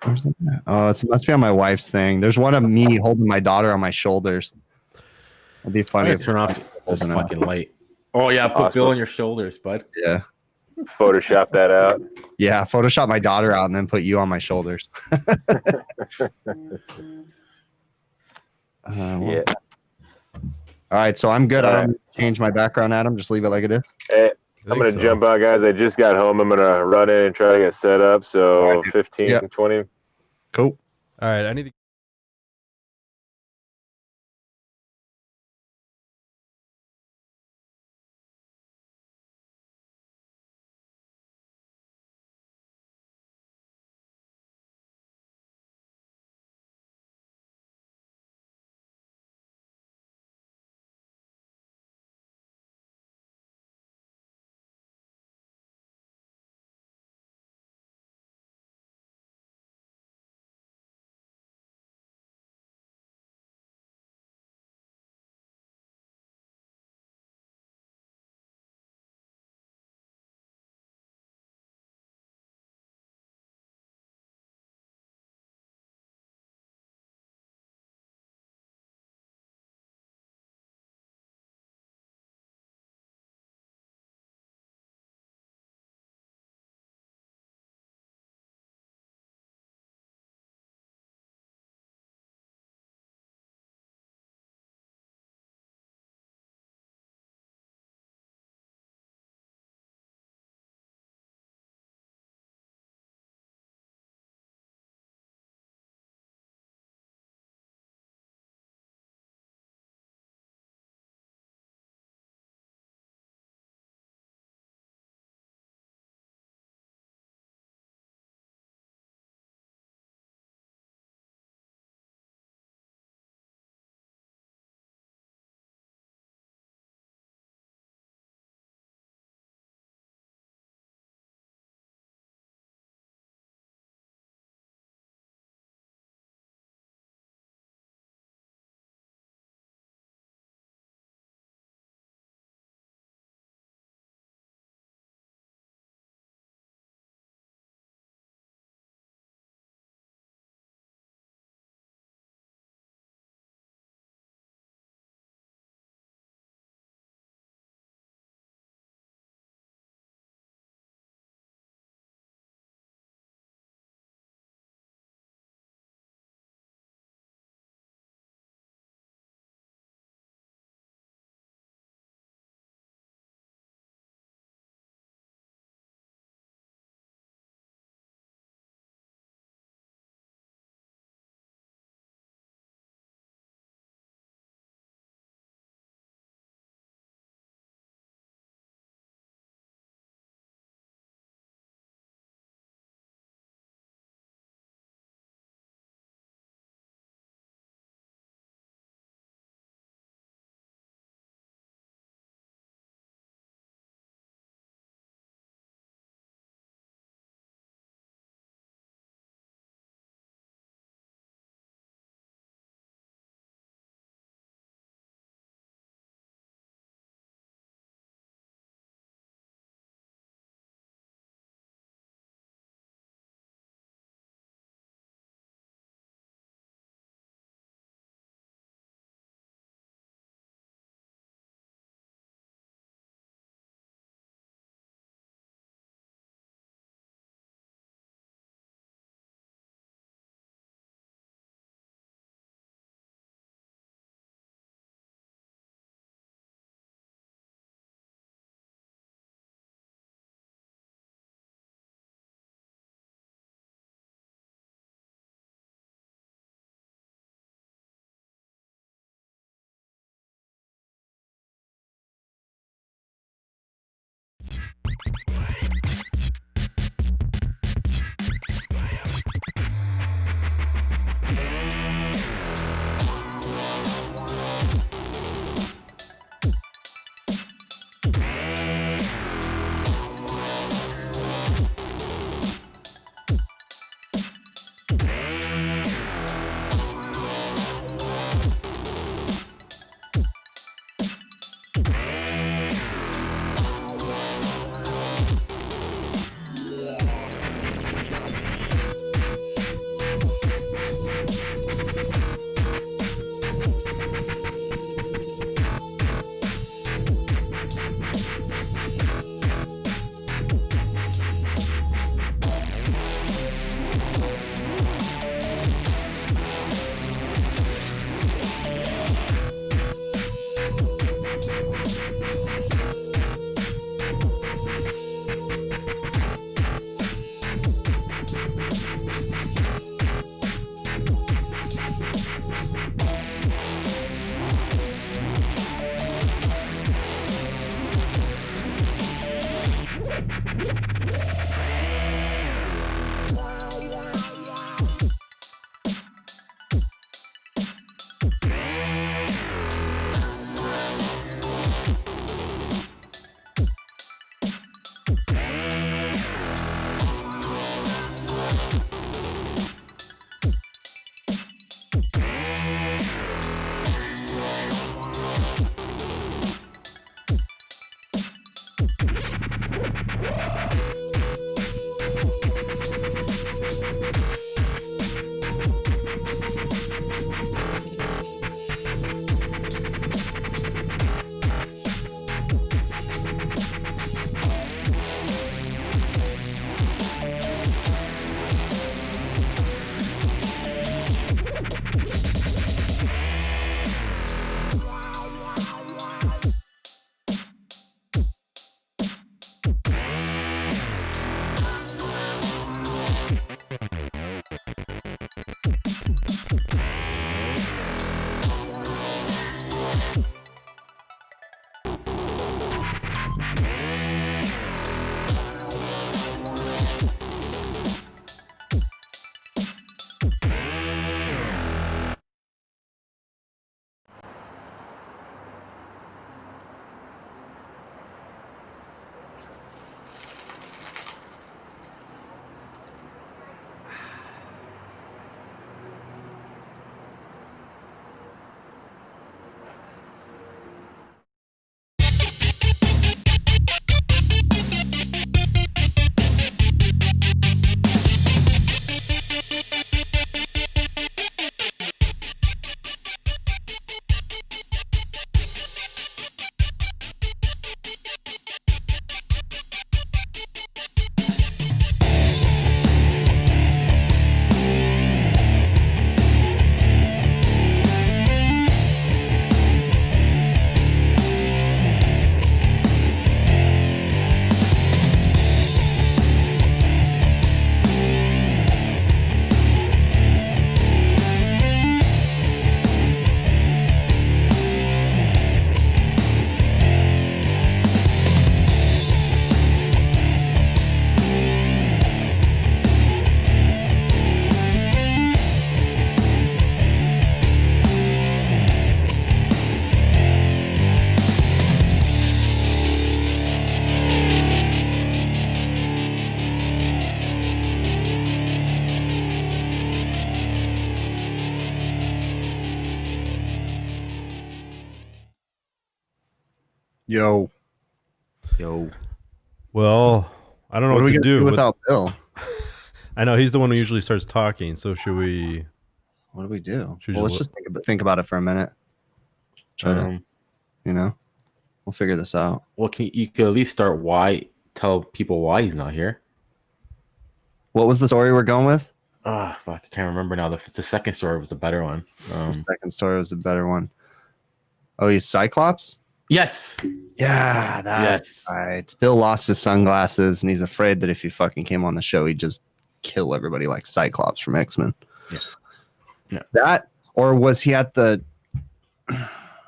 Where's that? Oh, it must be on my wife's thing. There's one of me holding my daughter on my shoulders. It'd be funny if turn off this fucking light. Oh yeah, put Bill on your shoulders, bud. Yeah. Photoshop that out. Yeah, Photoshop my daughter out and then put you on my shoulders. Yeah. All right, so I'm good. I don't change my background, Adam. Just leave it like it is. Hey, I'm going to jump out, guys. I just got home. I'm going to run in and try to get set up. So 15, 20. Cool. All right, I need to. Yo. Well, I don't know What are what we to gonna do. do without Bill? I know he's the one who usually starts talking. So should we? What do we do? Should Well, we let's just think about it for a minute. Try to, we'll figure this out. Well, you could at least start tell people why he's not here. What was the story we're going with? Ah, fuck, I can't remember now. The second story was the better one. The second story was the better one. Oh, he's Cyclops? Yes. Yeah, that's right. Bill lost his sunglasses, and he's afraid that if he fucking came on the show, he'd just kill everybody like Cyclops from X-Men. Yeah. That, or was he at the...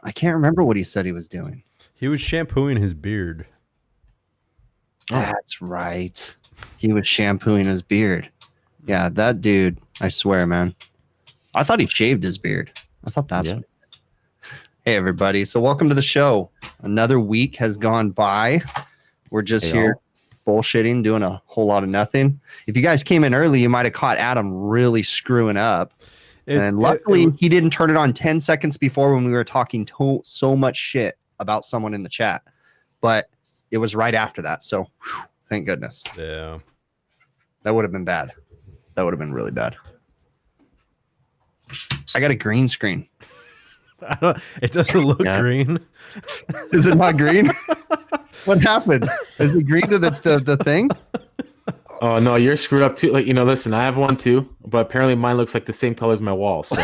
I can't remember what he said he was doing. He was shampooing his beard. That's right. He was shampooing his beard. Yeah, that dude, I swear, man. I thought he shaved his beard. I thought that's what. Hey, everybody. So welcome to the show. Another week has gone by. We're just here bullshitting, doing a whole lot of nothing. If you guys came in early, you might have caught Adam really screwing up. And luckily, he didn't turn it on 10 seconds before when we were talking so much shit about someone in the chat. But it was right after that. So thank goodness. Yeah. That would have been bad. That would have been really bad. I got a green screen. It doesn't look green. Is it not green? What happened? Is it green to the thing? Oh no, you're screwed up too. Like, listen, I have one too, but apparently mine looks like the same color as my wall. So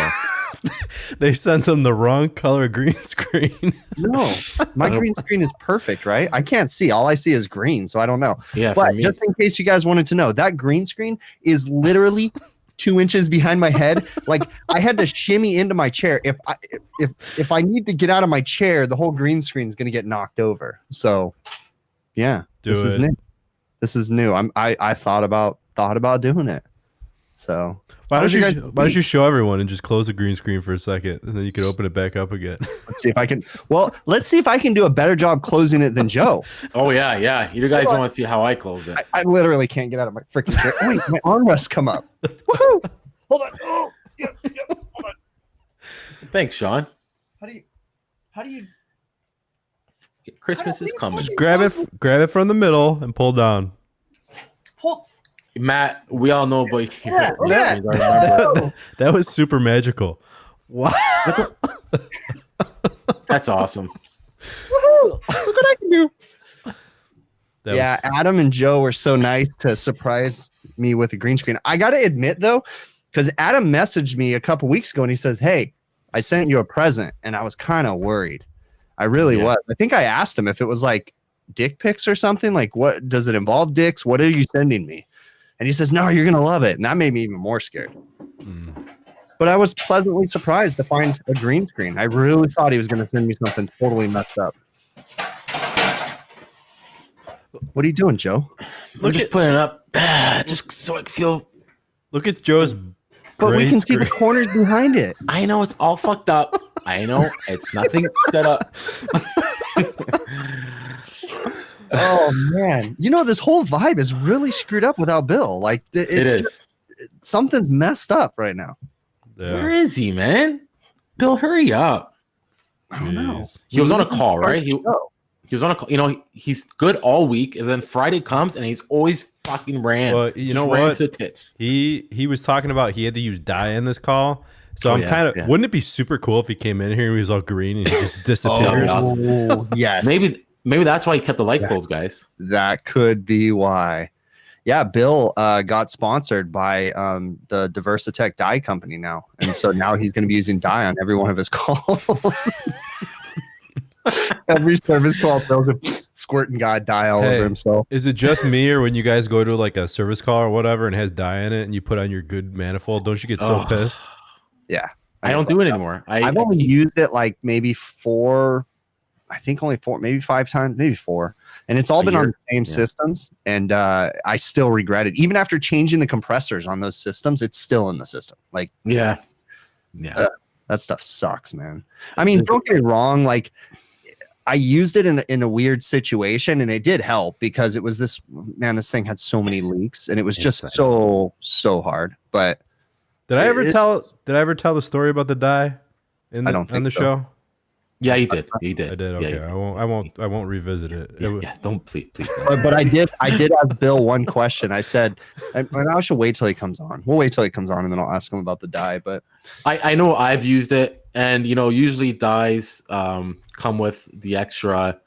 they sent him the wrong color green screen. No, my green screen is perfect, right? I can't see. All I see is green, so I don't know. Yeah, but just in case you guys wanted to know, that green screen is literally 2 inches behind my head. Like I had to shimmy into my chair. If I need to get out of my chair, the whole green screen is going to get knocked over. So, yeah, this is new. This is new. I thought about doing it. So why don't you show everyone and just close the green screen for a second, and then you can open it back up again. Let's see if I can. Well, let's see if I can do a better job closing it than Joe. Oh yeah. You guys want to see how I close it? I literally can't get out of my freaking chair. Wait, my armrests come up. Woohoo! Hold on. Oh, yeah. Hold on. Thanks, Sean. How do you? Christmas is coming. Just grab it from the middle and pull down. Pull. Matt, we all know about your That was super magical. Wow. That's awesome. Woohoo! Look what I can do. Adam and Joe were so nice to surprise me with a green screen. I got to admit, though, because Adam messaged me a couple weeks ago and he says, "Hey, I sent you a present," and I was kind of worried. I really was. I think I asked him if it was like dick pics or something. Like, what does it involve? Dicks? What are you sending me? And he says, "No, you're gonna love it," and that made me even more scared. But I was pleasantly surprised to find a green screen. I really thought he was gonna send me something totally messed up. What are you doing, Joe? I'm just putting it up, just so I can feel. Look at Joe's. But we can see the corners behind it. I know it's all fucked up. I know it's nothing set up. Oh man, this whole vibe is really screwed up without Bill. Like it is. Something's messed up right now. Yeah. Where is he, man? Bill, hurry up. I don't know. He was on a call, right? He was on a call. He's good all week, and then Friday comes, and he's always fucking ran. Well, you know what? To the tits. He was talking about he had to use dye in this call. So wouldn't it be super cool if he came in here and he was all green and he just disappeared? Oh, yes. Maybe that's why he kept the light closed, guys. That could be why. Yeah, Bill got sponsored by the Diversitech dye company now. And so now he's going to be using dye on every one of his calls. Every service call, Bill's squirting dye all over himself. Is it just me, or when you guys go to like a service call or whatever and it has dye in it and you put on your good manifold, don't you get so pissed? Yeah. I don't do it anymore. I've only used it like maybe only 4, maybe 5 times, maybe 4. And it's all been on the same systems. And I still regret it. Even after changing the compressors on those systems, it's still in the system. Like, yeah. That stuff sucks, man. I mean, don't get me wrong. Like, I used it in a weird situation, and it did help because it was this thing had so many leaks, and it was just so hard. But did I ever tell the story about the dye on the show? Yeah, he did. He did. I did. Yeah, Okay, I won't revisit it. Yeah, don't please. Don't. But I did ask Bill one question. I said, and I should wait till he comes on. We'll wait till he comes on, and then I'll ask him about the dye. But I know I've used it, and usually dyes come with the extra.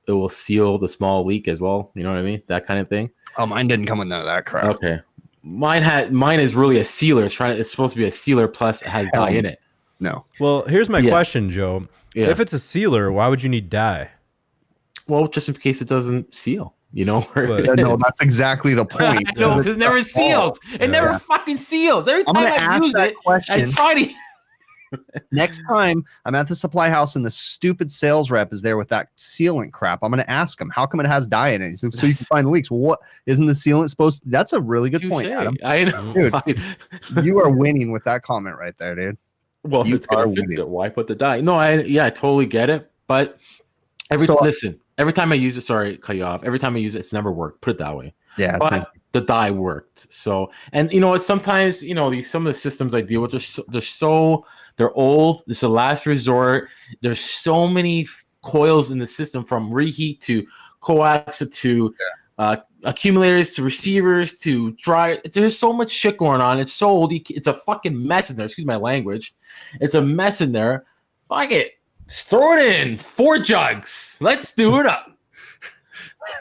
It will seal the small leak as well. You know what I mean? That kind of thing. oh, mine didn't come with none of that crap. Okay, mine is really a sealer. It's supposed to be a sealer plus it has dye in it. No. Well, here's my question, Joe. Yeah. If it's a sealer, why would you need dye? Well, just in case it doesn't seal. No, that's exactly the point. I know, because it never seals. It never fucking seals. Every time I use it, I try to. Next time I'm at the supply house and the stupid sales rep is there with that sealant crap, I'm going to ask him, how come it has dye in it? So you can find the leaks. Well, what isn't the sealant supposed to? That's a really good point, Adam. I know. Dude, you are winning with that comment right there, dude. Well, if it's going to fix it, why put the dye? No, I totally get it. But every time I use it, sorry, cut you off. Every time I use it, it's never worked. Put it that way. Yeah. But the dye worked. So, and sometimes, some of the systems I deal with, they're old. This is a last resort. There's so many coils in the system, from reheat to coax to accumulators to receivers to dry. There's so much shit going on. It's so old. It's a fucking mess in there. Excuse my language. It's a mess in there. Fuck it. Just throw it in. 4 jugs. Let's do it up.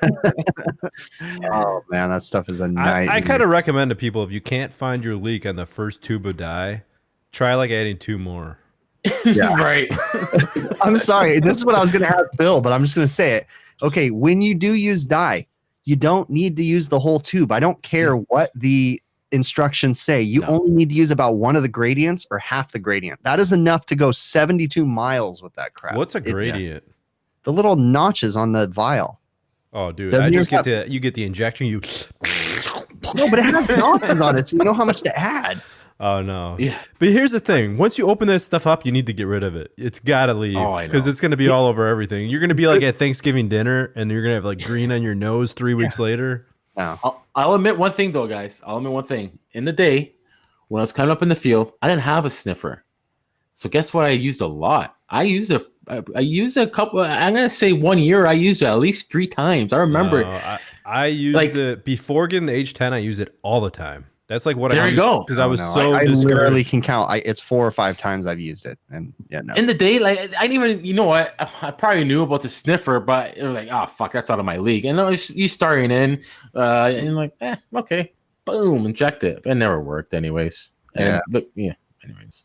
Oh man, that stuff is a nightmare. I kind of recommend to people, if you can't find your leak on the first tube of dye, try like adding 2 more. Yeah. Right. I'm sorry. This is what I was going to ask Bill, but I'm just going to say it. Okay, when you do use dye, you don't need to use the whole tube. I don't care what the instructions say. You only need to use about one of the gradients or half the gradient. That is enough to go 72 miles with that crap. What's a gradient? The little notches on the vial. Oh, dude, I just get you get the injection. You no, but it has notches on it, so you know how much to add. Oh no. Yeah. But here's the thing: once you open this stuff up, you need to get rid of it. It's got to leave because it's going to be all over everything. You're going to be like at Thanksgiving dinner, and you're going to have like green on your nose 3 weeks later. No. I'll admit one thing though, guys. I'll admit one thing. In the day, when I was coming up in the field, I didn't have a sniffer. So guess what? I used a lot. I used a couple. I'm gonna say 1 year. I used it at least 3 times. I remember. I used it before getting the H10. I used it all the time. That's like what there I you used go. Because I was I literally can count. It's 4 or 5 times I've used it, and in the day, like I didn't even. I probably knew about the sniffer, but it was like, oh fuck, that's out of my league. And you starting in, and you're like, okay, boom, inject it. It never worked, anyways. And anyways.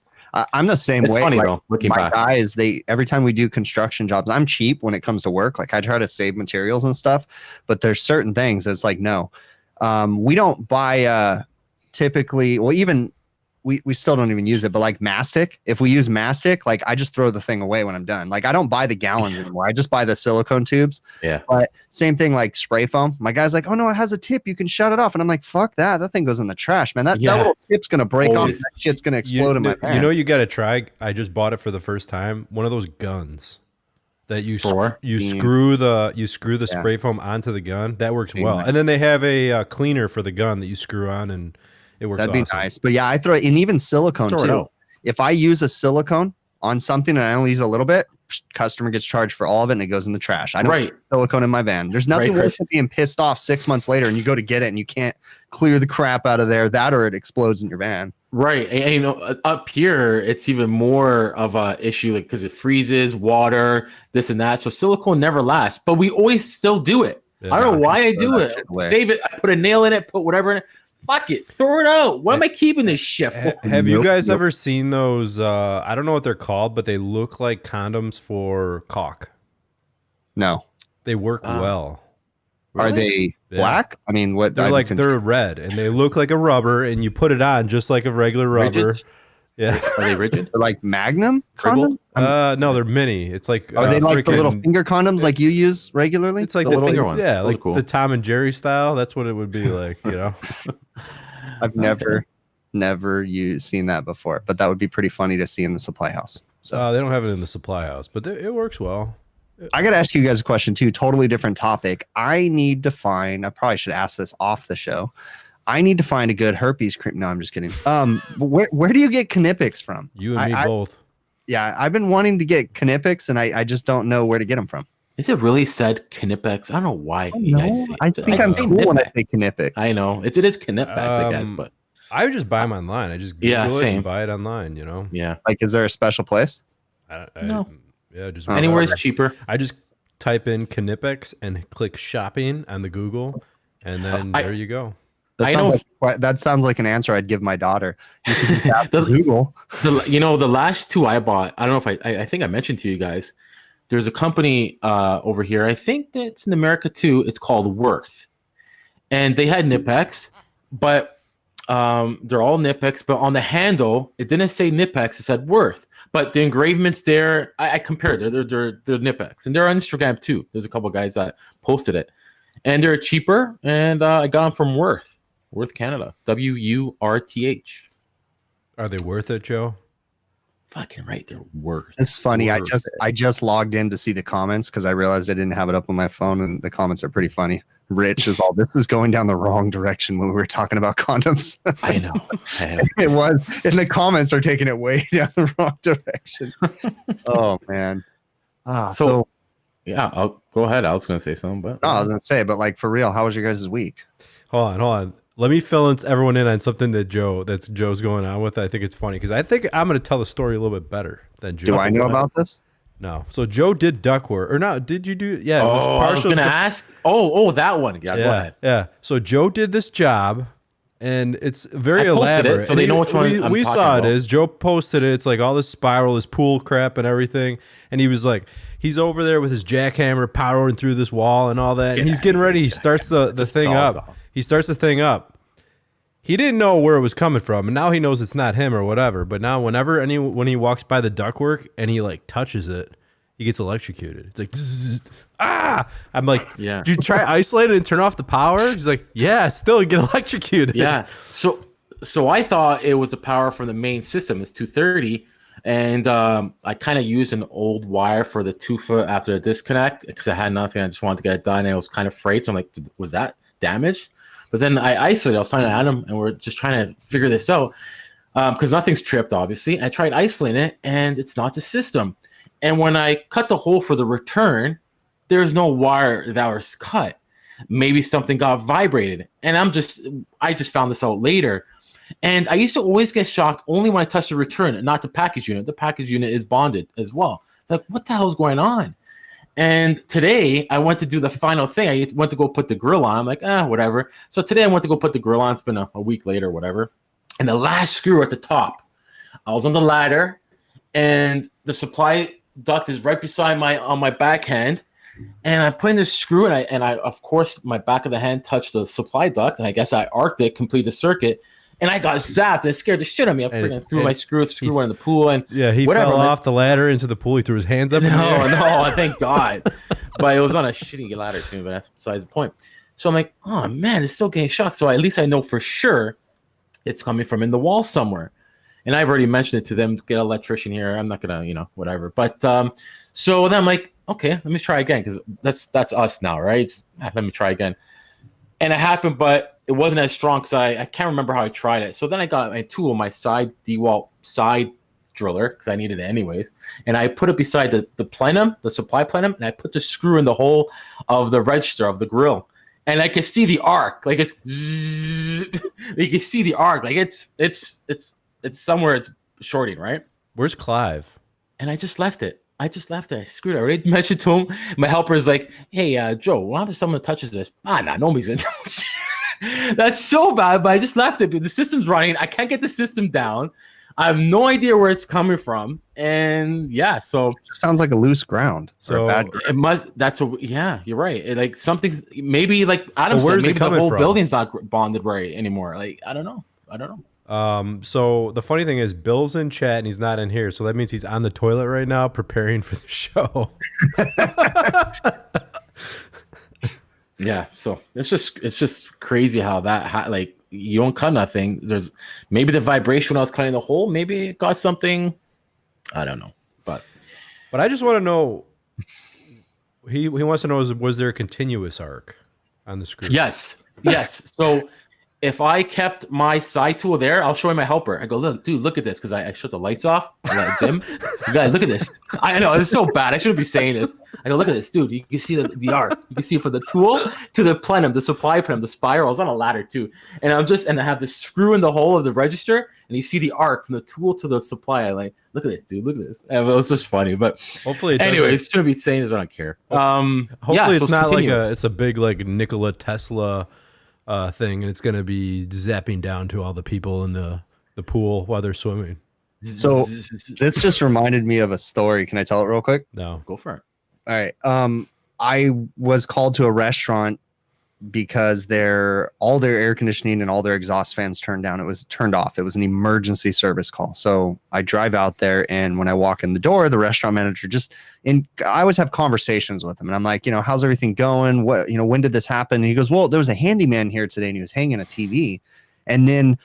I'm the same way. Funny, like, though, looking my back. guys, every time we do construction jobs, I'm cheap when it comes to work. Like I try to save materials and stuff, but there's certain things that's like, no, we don't buy typically. Well, even we still don't even use it, but like mastic, if we use mastic, like I just throw the thing away when I'm done. Like I don't buy the gallons anymore. I just buy the silicone tubes. Yeah. But same thing like spray foam. My guy's like, oh no, it has a tip. You can shut it off. And I'm like, fuck that. That thing goes in the trash, man. That little tip's going to break off. That shit's going to explode in my pan. You got to try. I just bought it for the first time. One of those guns that you screw the spray foam onto the gun. That works well. And then they have a cleaner for the gun that you screw on, and it works. That'd be nice. But yeah, I throw it in, even silicone too. If I use a silicone on something and I only use a little bit, customer gets charged for all of it and it goes in the trash. I don't put silicone in my van. There's nothing worse than being pissed off 6 months later and you go to get it and you can't clear the crap out of there. That or it explodes in your van. Right. And up here, it's even more of a issue, like because it freezes, water, this and that. So silicone never lasts, but we always still do it. Yeah, I don't know why I do it. Save it. I put a nail in it, put whatever in it. Fuck it. Throw it out. Why am I keeping this shit for? Have you guys ever seen those? I don't know what they're called, but they look like condoms for caulk. No. They work well. Are they black? I mean, what? They're red and they look like a rubber, and you put it on just like a regular rubber. Rigid? Yeah. Are they rigid? They're like Magnum condoms? No, they're mini. It's like are they like the little finger condoms like you use regularly? It's like the finger one. Yeah, like cool. The Tom and Jerry style. That's what it would be like, I've never seen that before, but that would be pretty funny to see in the supply house. So they don't have it in the supply house, but it works well. I got to ask you guys a question too. Totally different topic. I probably should ask this off the show. I need to find a good herpes cream. No, I'm just kidding. Where do you get Knipex from? You and me both. yeah, I've been wanting to get Knipex, and I just don't know where to get them from. Is it really said Knipex? I don't know why you guys say it. I think I'm cool when I say Knipex. I know. It is Knipex, I guess, but I would just buy them online. I just Google it and buy it online, you know? Yeah. Like, is there a special place? No. Yeah, just anywhere is cheaper. I just type in Knipex and click shopping on the Google, and then there you go. That sounds like an answer I'd give my daughter. You can just ask Google. The last two I bought, I don't know if I think I mentioned to you guys, there's a company over here, I think that's in America too, it's called Worth. And they had Knipex, but they're all Knipex, but on the handle, it didn't say Knipex, it said Worth. But the engravements there, I compared, they're Knipex. And they're on Instagram too. There's a couple guys that posted it. And they're cheaper, and I got them from Worth Canada, WURTH. Are they worth it, Joe? Fucking right, they're worth. It's funny. I just logged in to see the comments because I realized I didn't have it up on my phone, and the comments are pretty funny. Rich is all, this is going down the wrong direction when we were talking about condoms. I know. It was, and the comments are taking it way down the wrong direction. Oh man. So yeah, I'll go ahead. I was gonna say something, but no, I was gonna say, but like for real, how was your guys' week? Hold on. Let me fill everyone in on something that Joe's going on with. I think it's funny because I think I'm going to tell the story a little bit better than Joe. Do I know about this? No. So Joe did duct work, or no? Did you do? Yeah. It was I was going to ask. Oh, that one. Yeah. Go ahead. Yeah. So Joe did this job, and it's very elaborate. So they know which one we saw it as Joe posted it. It's like all this spiral, this pool crap, and everything. And he was like, he's over there with his jackhammer powering through this wall and all that. And he's getting ready. He starts the thing up. He starts the thing up. He didn't know where it was coming from, and now he knows it's not him or whatever. But now, when he walks by the ductwork and he like touches it, he gets electrocuted. It's like, I'm like, yeah. Did you try isolate it and turn off the power? He's like, yeah, still get electrocuted. Yeah. So I thought it was the power from the main system. It's 230, and I kind of used an old wire for the 2-foot after the disconnect because I had nothing. I just wanted to get it done, and I was kind of afraid. So I'm like, was that damaged? But then I isolated. I was talking to Adam, and we're just trying to figure this out because nothing's tripped, obviously. I tried isolating it, and it's not the system. And when I cut the hole for the return, there's no wire that was cut. Maybe something got vibrated, and I just found this out later. And I used to always get shocked only when I touched the return and not the package unit. The package unit is bonded as well. It's like, what the hell is going on? And today I went to do the final thing. I went to go put the grill on. I'm like, whatever. So today I went to go put the grill on. It's been a week later, whatever. And the last screw at the top, I was on the ladder, and the supply duct is right beside my backhand. And I put in this screw, and I of course my back of the hand touched the supply duct, and I guess I arced it, complete the circuit. And I got zapped. It scared the shit out of me. I freaking threw my screw went in the pool. And he fell off the ladder into the pool. He threw his hands up. No, thank God. But it was on a shitty ladder too. But that's besides the point. So I'm like, oh man, it's still getting shocked. So at least I know for sure it's coming from in the wall somewhere. And I've already mentioned it to them. Get an electrician here. I'm not gonna, whatever. But so then I'm like, okay, let me try again because that's us now, right? Let me try again. And it happened, but it wasn't as strong because I can't remember how I tried it. So then I got my tool, my side DeWalt side driller, because I needed it anyways. And I put it beside the plenum, the supply plenum, and I put the screw in the hole of the register of the grill. And I could see the arc. Like it's you can see the arc. Like it's somewhere it's shorting, right? Where's Clive? And I just left it. I screwed it. I already mentioned to him. My helper is like, hey, Joe, what happens if someone touches this? Nobody's going to touch it. That's so bad, but I just left it. The system's running. I can't get the system down. I have no idea where it's coming from. And yeah, so. It just sounds like a loose ground. So it must, you're right. Like something's, maybe like Adam said, maybe the whole building's not bonded right anymore. Like, I don't know. So the funny thing is Bill's in chat and he's not in here. So that means he's on the toilet right now preparing for the show. Yeah. So it's just crazy how that, like you don't cut nothing. There's maybe the vibration when I was cutting the hole, maybe it got something. I don't know, but I just want to know, he wants to know, was there a continuous arc on the screw? Yes. So if I kept my side tool there, I'll show him my helper. I go, look, dude, look at this, because I shut the lights off. I let it dim. You guys, look at this. I know it's so bad. I shouldn't be saying this. I go, look at this, dude. You can see the arc. You can see from the tool to the plenum, the supply plenum, the spiral. I was on a ladder too, and I have this screw in the hole of the register, and you see the arc from the tool to the supply. I like, look at this, dude. Look at this. And it was just funny, but hopefully, anyways, shouldn't be saying this. I don't care. Hopefully, it's not continuous. It's a big like Nikola Tesla thing, and it's going to be zapping down to all the people in the pool while they're swimming. So this just reminded me of a story. Can I tell it real quick? No, go for it. All right. I was called to a restaurant because all their air conditioning and all their exhaust fans turned off. It was an emergency service call. So I drive out there, and when I walk in the door, the restaurant manager I always have conversations with him, and I'm like, how's everything going? What, when did this happen? And he goes, well, there was a handyman here today, and he was hanging a TV, and then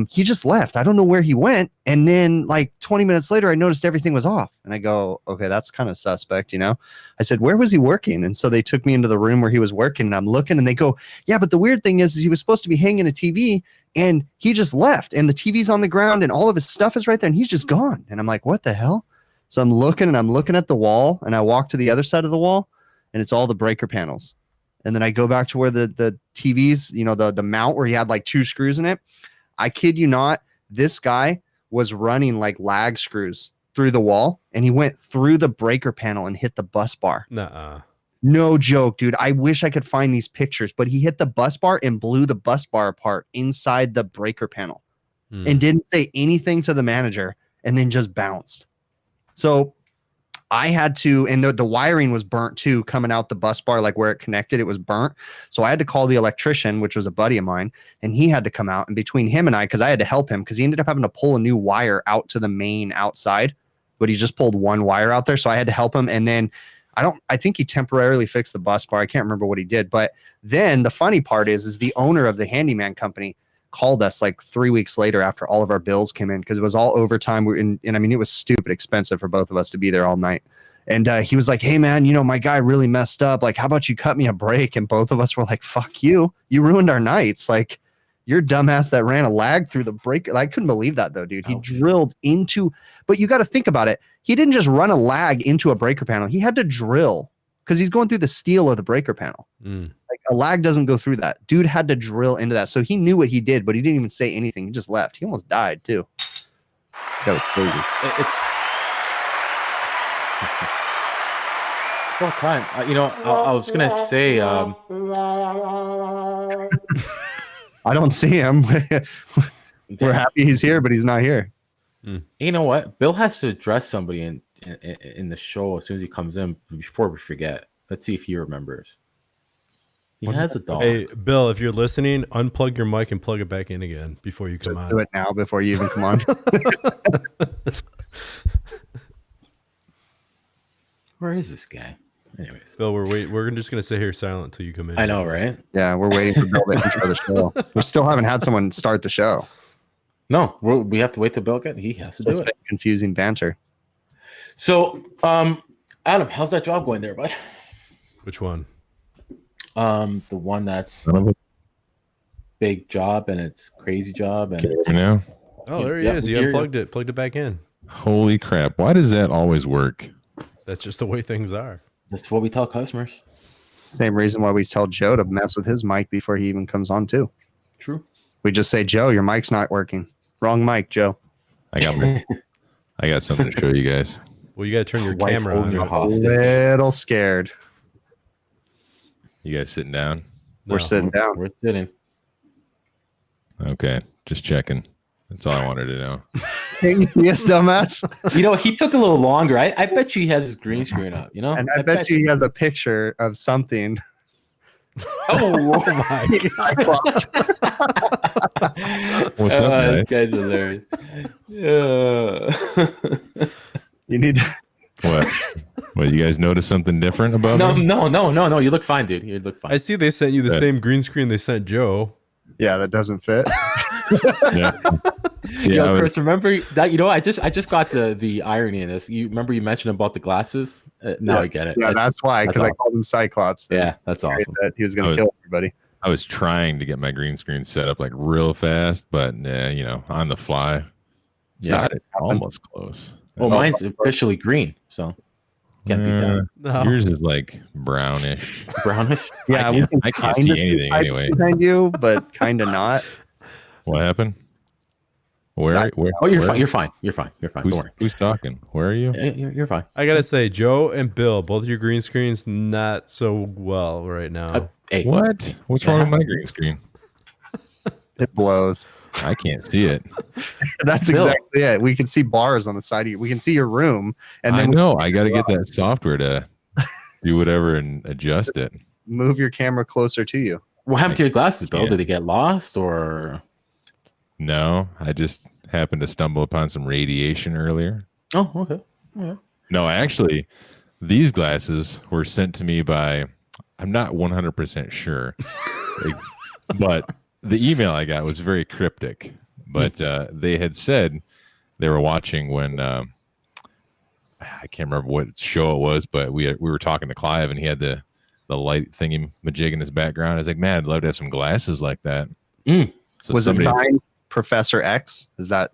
he just left. I don't know where he went. And then like 20 minutes later, I noticed everything was off. And I go, okay, that's kind of suspect, I said, where was he working? And so they took me into the room where he was working, and I'm looking, and they go, yeah, but the weird thing is he was supposed to be hanging a TV, and he just left, and the TV's on the ground, and all of his stuff is right there, and he's just gone. And I'm like, what the hell? So I'm looking at the wall, and I walk to the other side of the wall, and it's all the breaker panels. And then I go back to where the TVs, the mount where he had like 2 screws in it. I kid you not, this guy was running like lag screws through the wall, and he went through the breaker panel and hit the bus bar. Nuh-uh. No joke, dude. I wish I could find these pictures, but he hit the bus bar and blew the bus bar apart inside the breaker panel and didn't say anything to the manager, and then just bounced. So I had to, and the wiring was burnt too, coming out the bus bar, like where it connected, it was burnt. So I had to call the electrician, which was a buddy of mine, and he had to come out. And between him and I, because I had to help him, because he ended up having to pull a new wire out to the main outside, but he just pulled one wire out there. So I had to help him. And then I think he temporarily fixed the bus bar. I can't remember what he did. But then the funny part is the owner of the handyman company called us like 3 weeks later after all of our bills came in, because it was all overtime. And I mean, it was stupid expensive for both of us to be there all night. And he was like, hey, man, my guy really messed up. Like, how about you cut me a break? And both of us were like, fuck you. You ruined our nights. Like, you're dumbass that ran a lag through the breaker. I couldn't believe that, though, dude. He drilled into, but you got to think about it. He didn't just run a lag into a breaker panel. He had to drill, because he's going through the steel of the breaker panel. Like, a lag doesn't go through that. Dude had to drill into that. So he knew what he did, but he didn't even say anything. He just left. He almost died, too. That was crazy. Full time. I was gonna say. I don't see him. We're happy he's here, but he's not here. You know what? Bill has to address somebody in the show as soon as he comes in before we forget. Let's see if he remembers. He has a dog. Hey, Bill, if you're listening, unplug your mic and plug it back in again before you come on. Do it now before you even come on. Where is this guy? Anyways, Bill, we're just gonna sit here silent until you come in. I know, right? Yeah, we're waiting for Bill to intro the show. We still haven't had someone start the show. No, we have to wait till Bill gets. He has to do it. Confusing banter. So, Adam, how's that job going there, bud? Which one? The one that's big job, and it's crazy job, and it's now. Oh, there he is. He unplugged it, plugged it back in. Holy crap! Why does that always work? That's just the way things are. That's what we tell customers. Same reason why we tell Joe to mess with his mic before he even comes on, too. True. We just say, Joe, your mic's not working. Wrong mic, Joe. I got something to show you guys. Well, you got to turn your camera on. A little scared. You guys sitting down? We're sitting down. We're sitting. Okay, just checking. That's all I wanted to know. Yes, dumbass. He took a little longer. I bet you he has his green screen up, And I bet you he has a picture of something. Oh my God. What's up, guys? This guy's hilarious. You need to... What, you guys notice something different about me? No. You look fine, dude. You look fine. I see they sent you the same green screen they sent Joe. Yeah, that doesn't fit. Yeah. Chris, remember that? I just got the irony in this. You remember you mentioned about the now I get it. Yeah, that's why, because I called him Cyclops. Yeah, that's awesome. That he was going to kill everybody. I was trying to get my green screen set up like real fast, but on the fly. Yeah, Got it almost close. Well, mine's officially green, so can't be done. No. Yours is like brownish. Brownish. Yeah, I can't see anything anyway. Behind you, but kind of not. What happened? Where? Oh, you're where? fine. You're fine. You're fine. You're fine. Don't worry. Who's talking? Where are you? You're fine. I gotta say, Joe and Bill, both your green screens not so well right now. Hey, What? What's wrong with my green screen? It blows. I can't see it. That's Bill. exactly it. We can see bars on the side of you. We can see your room, and I then know. I got to get that software to do whatever and adjust it. move your camera closer to you. what happened to your glasses, Bill? Yeah. Did they get lost or? No, I just happened to stumble upon some radiation earlier. Oh, okay. Yeah. No, actually, these glasses were sent to me by, I'm not 100% sure, but the email I got was very cryptic. But they had said they were watching when, I can't remember what show it was, but we were talking to Clive and he had the light thingy majig in his background. I was like, man, I'd love to have some glasses like that. So Was it signed Professor X? Is that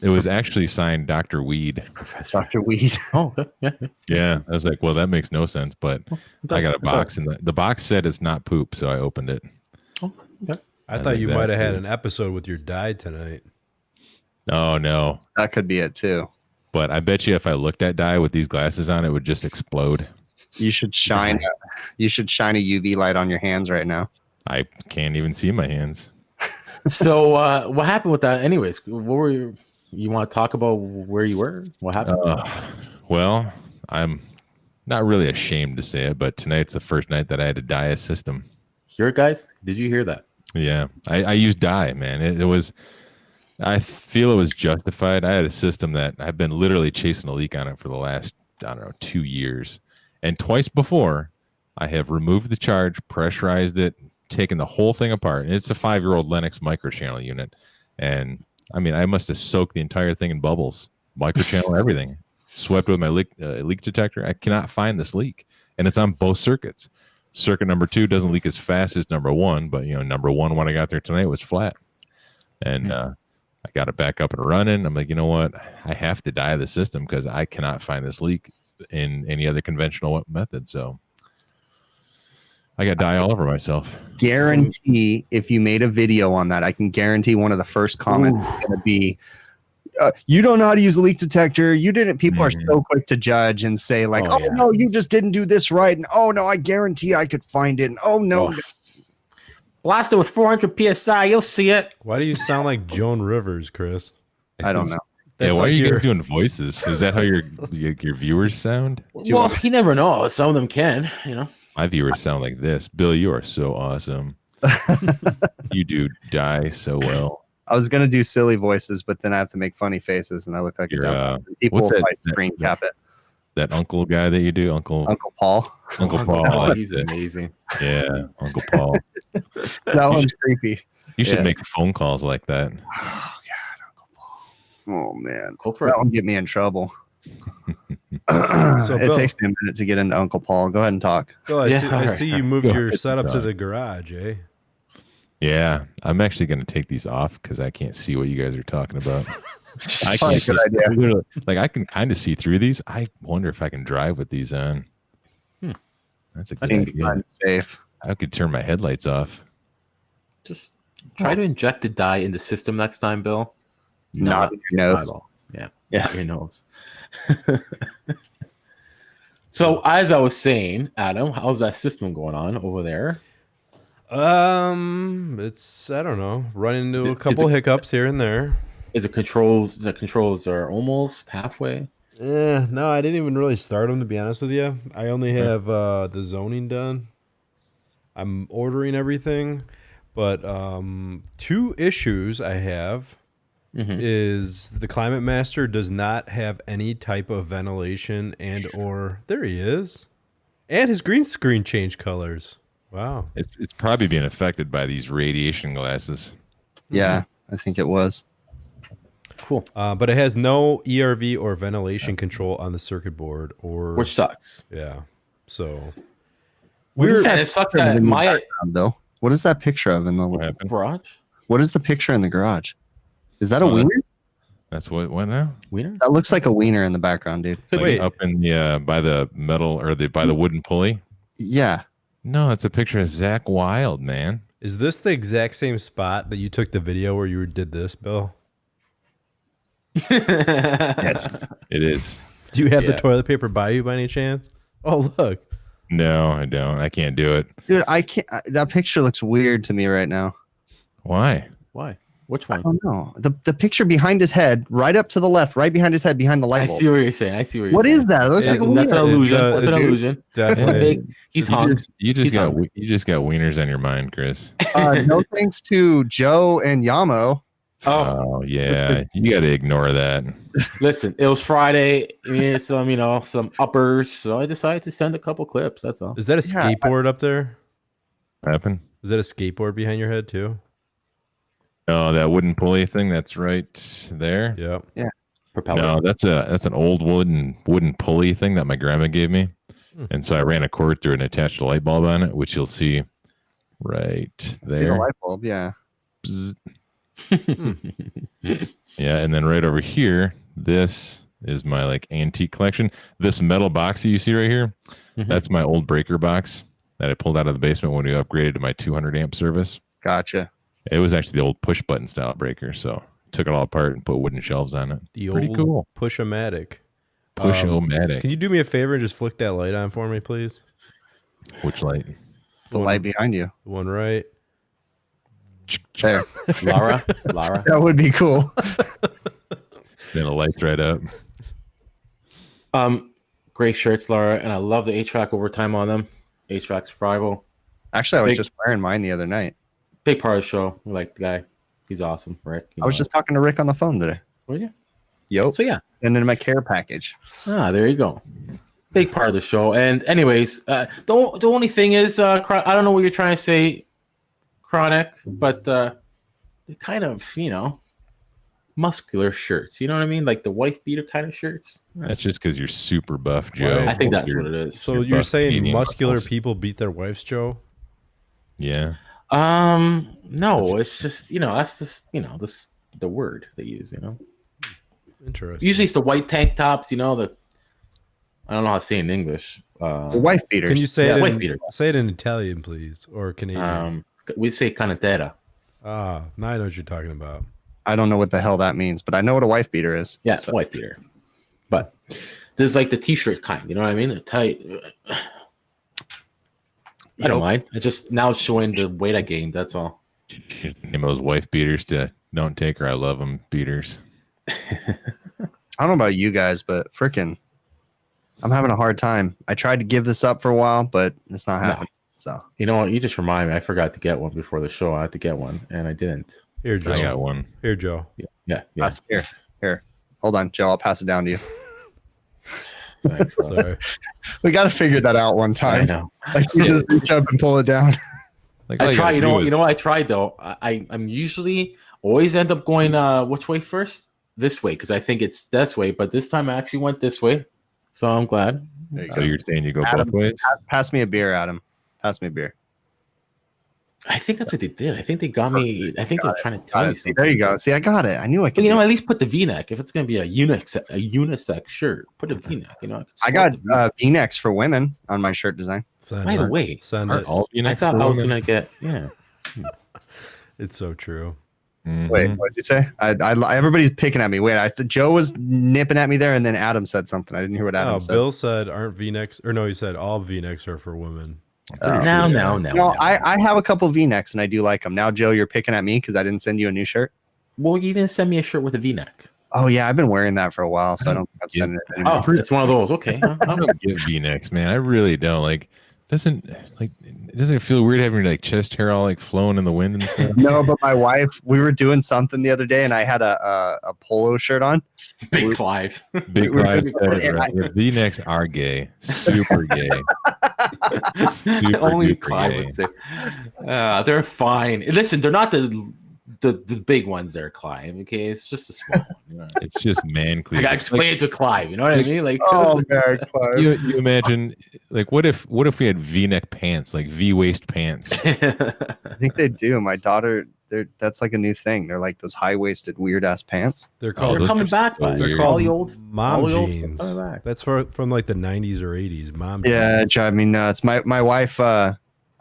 It was actually signed Dr. Weed. Professor. Dr. Weed? Oh, okay. Yeah. Yeah, I was like, well, that makes no sense, but I got a box, and the box said it's not poop, so I opened it. Oh, okay. I I thought think you that might have had is- an episode with your dye tonight. Oh no! That could be it too. But I bet you if I looked at dye with these glasses on, it would just explode. You should shine. You should shine a UV light on your hands right now. I can't even see my hands. So, what happened with that? Anyways, what were you want to talk about? Where you were? What happened? Well, I'm not really ashamed to say it, but tonight's the first night that I had to dye a system. Hear it, guys? Did you hear that? Yeah, I used dye, man. It was. I feel it was justified. I had a system that I've been literally chasing a leak on it for the last, 2 years. And twice before, I have removed the charge, pressurized it, taken the whole thing apart. And it's a 5-year-old Lennox microchannel unit. And I mean, I must have soaked the entire thing in bubbles, microchannel, everything. Swept with my leak detector. I cannot find this leak. And it's on both circuits. Circuit number 2 doesn't leak as fast as number 1, but number 1 when I got there tonight was flat. And I got it back up and running. I'm like, you know what? I have to dye the system because I cannot find this leak in any other conventional method. So I got dye all over myself. Guarantee if you made a video on that, I can guarantee one of the first comments is going to be, you don't know how to use a leak detector. You didn't. People are so quick to judge and say like, oh, yeah. no, you just didn't do this right. And oh, no, I guarantee I could find it. And oh, no. Oh. Blast it with 400 PSI. You'll see it. Why do you sound like Joan Rivers, Chris? I don't know. That's Yeah, why like are you your- guys doing voices? Is that how your viewers sound? Well, you never know. Some of them can, My viewers sound like this. Bill, you are so awesome. You do dye so well. I was going to do silly voices, but then I have to make funny faces and I look like a You're, dumb. People what's will that- probably screen cap it. That uncle guy that you do, Uncle Paul. Paul. Oh, he's amazing. Yeah, Uncle Paul. That one's creepy. You should Yeah. make phone calls like that. Oh, God, Uncle Paul. Oh, man. Go for That it. one get me in trouble. So, It Bill- takes me a minute to get into Uncle Paul. Go ahead and talk. Bill, I, Yeah, see, all I right, see all you moved Go your ahead, setup to John. the garage, eh? Yeah, I'm actually going to take these off because I can't see what you guys are talking about. I Probably a can't good see, idea. literally, like I can kind of see through these. I wonder if I can drive with these on. That's a I good think idea. I'm safe. I could turn my headlights off. Just try to inject the dye in the system next time, Bill. Not in your nose. eyeballs. Yeah. Yeah. Not your nose. So, as I was saying, Adam, how's that system going on over there? It's I don't know, run into a Is couple it- hiccups here and there. Is it controls? The controls are almost halfway. No, I didn't even really start them to be honest with you. I only have the zoning done. I'm ordering everything, but 2 issues I have is the Climate Master does not have any type of ventilation or there he is, and his green screen changed colors. Wow. It's probably being affected by these radiation glasses. Yeah, I think it was. Cool. But it has no ERV or ventilation control on the circuit board, Which sucks. yeah. So And it sucks that my Bill. What is that picture of in the What happened? Garage? What is the picture in the garage? Is that a Oh, wiener? That's what now? Wiener? That looks like a wiener in the background, dude. Could Like be. up in the by the metal or by the wooden pulley? Yeah. No, it's a picture of Zach Wild, man. Is this the exact same spot that you took the video where you did this, Bill? Yes, it is. Do you have the Yeah. toilet paper by you by any chance? Oh, look. No, I don't. I can't do it. Dude, I can't. That picture looks weird to me right now. Why? Why? Which I one? don't know. The picture behind his head, right up to the left, right behind his head, behind the light I bulb. see what you're saying. I see what you're What saying. is that? It looks like a That's an wiener. illusion. That's an it's illusion. That's a Definitely. big. He's hung. You He's just hung. got wieners on your mind, Chris. No thanks to Joe and Yamo. Oh, Oh yeah, you got to ignore that. listen, it was Friday. We needed some uppers, so I decided to send a couple clips. That's all. Is that a Yeah, skateboard up there? What happened? Is that a skateboard behind your head too? Oh, that wooden pulley thing. That's right there. Yep. Propeller. No, that's an old wooden pulley thing that my grandma gave me, and so I ran a cord through it and attached a light bulb on it, which you'll see right See the there. light bulb, yeah. Bzz. Yeah, and then right over here, this is my like antique collection. This metal box that you see right here, Mhm. that's my old breaker box that I pulled out of the basement when we upgraded to my 200 amp service. Gotcha. It was actually the old push button style breaker, so took it all apart and put wooden shelves on it. The Pretty old cool. push-o-matic. Push-o-matic. Can you do me a favor and just flick that light on for me, please? Which light? The light behind you. The one right. There. Lara. That would be cool. Then it lights right up. Great shirts, Laura, and I love the HVAC overtime on them. HVAC survival. Actually, I was Big- just wearing mine the other night. Big part of the show. We like the guy. He's awesome, Rick. I was just talking to Rick on the phone today. Oh, yeah. Yo. So yeah. And then my care package. There you go. Big part of the show. And anyways, the only thing is, I don't know what you're trying to say, Chronic, but they're kind of, muscular shirts. You know what I mean? Like the wife beater kind of shirts. That's just because you're super buff, Joe. I think that's what it is. So Your you're buff saying Canadian muscular muscles. people beat their wives, Joe? Yeah. No, it's just, that's just, the word they use, Interesting. Usually it's the white tank tops, I don't know how to say it in English. The wife beaters. Can you say Yeah, it wife in, beater. say it in Italian, please, or Canadian? We say canatera. Now I know what you're talking about. I don't know what the hell that means, but I know what a wife beater is. Yeah, So- wife beater. But this is like the t-shirt kind, you know what I mean? They're tight. I don't mind. I just now showing the weight I gained. That's all. Name those wife beaters to don't take her. I love them beaters. I don't know about you guys, but freaking, I'm having a hard time. I tried to give this up for a while, but it's not happening. So You know what? You just remind me. I forgot to get one before the show. I had to get one, and I didn't. Here, Joe. I got one. Here, Joe. Yeah. that's here. Hold on, Joe. I'll pass it down to you. Thanks, bro. Sorry. We got to figure that out one I time. know. Like you just reach up and pull it down. Like, all I you try. gotta You do know. is- You know what I tried though. I'm usually always end up going which way first? This way, because I think it's this way. But this time I actually went this way, so I'm glad. There you So go. you're saying you go Adam, both ways? Pass me a beer, Adam. Pass me a beer. I think that's what they did. I think they got me. I think they're trying to tell me See, something. there you go. See, I got it. I knew I But could. at least put the V-neck. If it's gonna be a unisex shirt, put a V-neck. I got V-necks for women on my shirt design. Send By the it. way, Send Aren't it. all I V-necks thought for I was women? gonna get It's so true. Mhm. Wait, what did you say? Everybody's picking at me. Wait, I said Joe was nipping at me there, and then Adam said something. I didn't hear what Adam Oh, said. Bill said aren't V-necks, or no, he said all V-necks are for women. now. No, I have a couple V-necks, and I do like them. Now, Joe, you're picking at me because I didn't send you a new shirt. Well, you didn't send me a shirt with a V-neck. Oh yeah, I've been wearing that for a while, so I don't think I'm sending it anymore. Oh, it's one of those. Okay. I don't get V-necks, man. I really don't. Like, doesn't it feel weird having your like chest hair all like flowing in the wind and stuff? No, but my wife, we were doing something the other day, and I had a polo shirt on. Big Clive. Big We're- Clive said it and right. The V-necks are gay, super gay. Only duper Clive gay. would say. They're fine. Listen, they're not the the big ones there, Clive. Okay, it's just a small one. You know? It's just man I cleavage. gotta explain it to Clive. You know what I mean? Like, man, Clive. You imagine, like, what if we had V-neck pants, like V-waist pants? I think they do. My daughter, that's like a new thing. They're like those high-waisted, weird-ass pants. They're called. they're coming back. so They're weird. all called the old mom all the old jeans. stuff coming back. That's from like the 90s or 80s. Mom. Yeah, jeans. it drives me nuts. My wife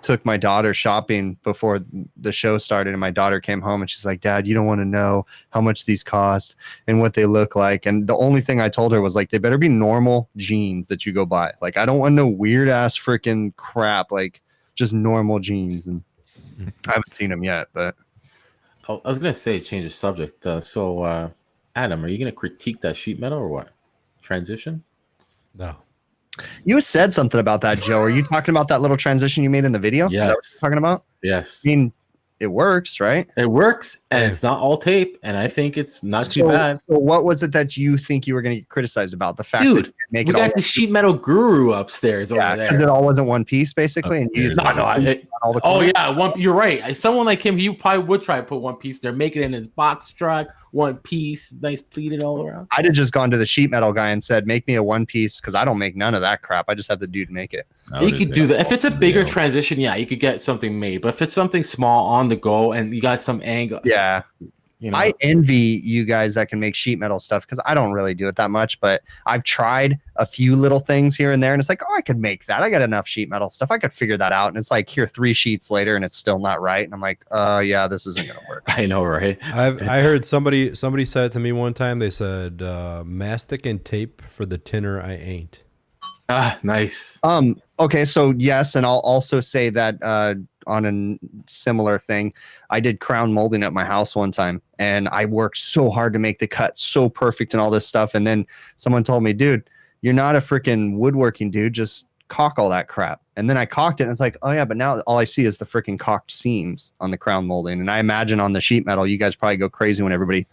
took my daughter shopping before the show started, and my daughter came home and she's like, Dad, you don't want to know how much these cost and what they look like. And the only thing I told her was like, they better be normal jeans that you go buy. Like, I don't want no weird ass freaking crap, like just normal jeans. And I haven't seen them yet, but I was gonna say change the subject. So Adam, are you gonna critique that sheet metal or what? Transition? No. you said something about that, Joe. Are you talking about that little transition you made in the video? Is that what Yes. you're talking about? Yes. I mean, it works, right? It works, and Yeah. it's not all tape, and I think it's not too bad. So what was it that you think you were going to get criticized about? The fact that Dude, you make we it all got the sheet metal guru upstairs over because there. it all wasn't one piece, basically. And you Upstairs. just No, all the oh corners? yeah, you're right. Someone like him, he probably would try to put one piece there, make it in his box truck, one piece, nice pleated all around. I'd have just gone to the sheet metal guy and said, make me a one piece, because I don't make none of that crap. I just have the dude make it. You could do that. If it's a bigger transition, yeah, you could get something made. But if it's something small on the go and you got some angle, Yeah. you know, I envy you guys that can make sheet metal stuff, because I don't really do it that much, but I've tried a few little things here and there, and it's like, oh, I could make that. I got enough sheet metal stuff. I could figure that out. And it's like, here, 3 sheets later, and it's still not right. And I'm like, yeah, this isn't going to work. I know, right? I heard somebody said it to me one time. They said, mastic and tape for the tinner I ain't. Ah, nice. Okay, so yes, and I'll also say that on a similar thing, I did crown molding at my house one time, and I worked so hard to make the cut so perfect and all this stuff, and then someone told me, dude, you're not a freaking woodworking dude, just caulk all that crap. And then I caulked it, and it's like, oh yeah, but now all I see is the freaking caulked seams on the crown molding. And I imagine on the sheet metal, you guys probably go crazy when everybody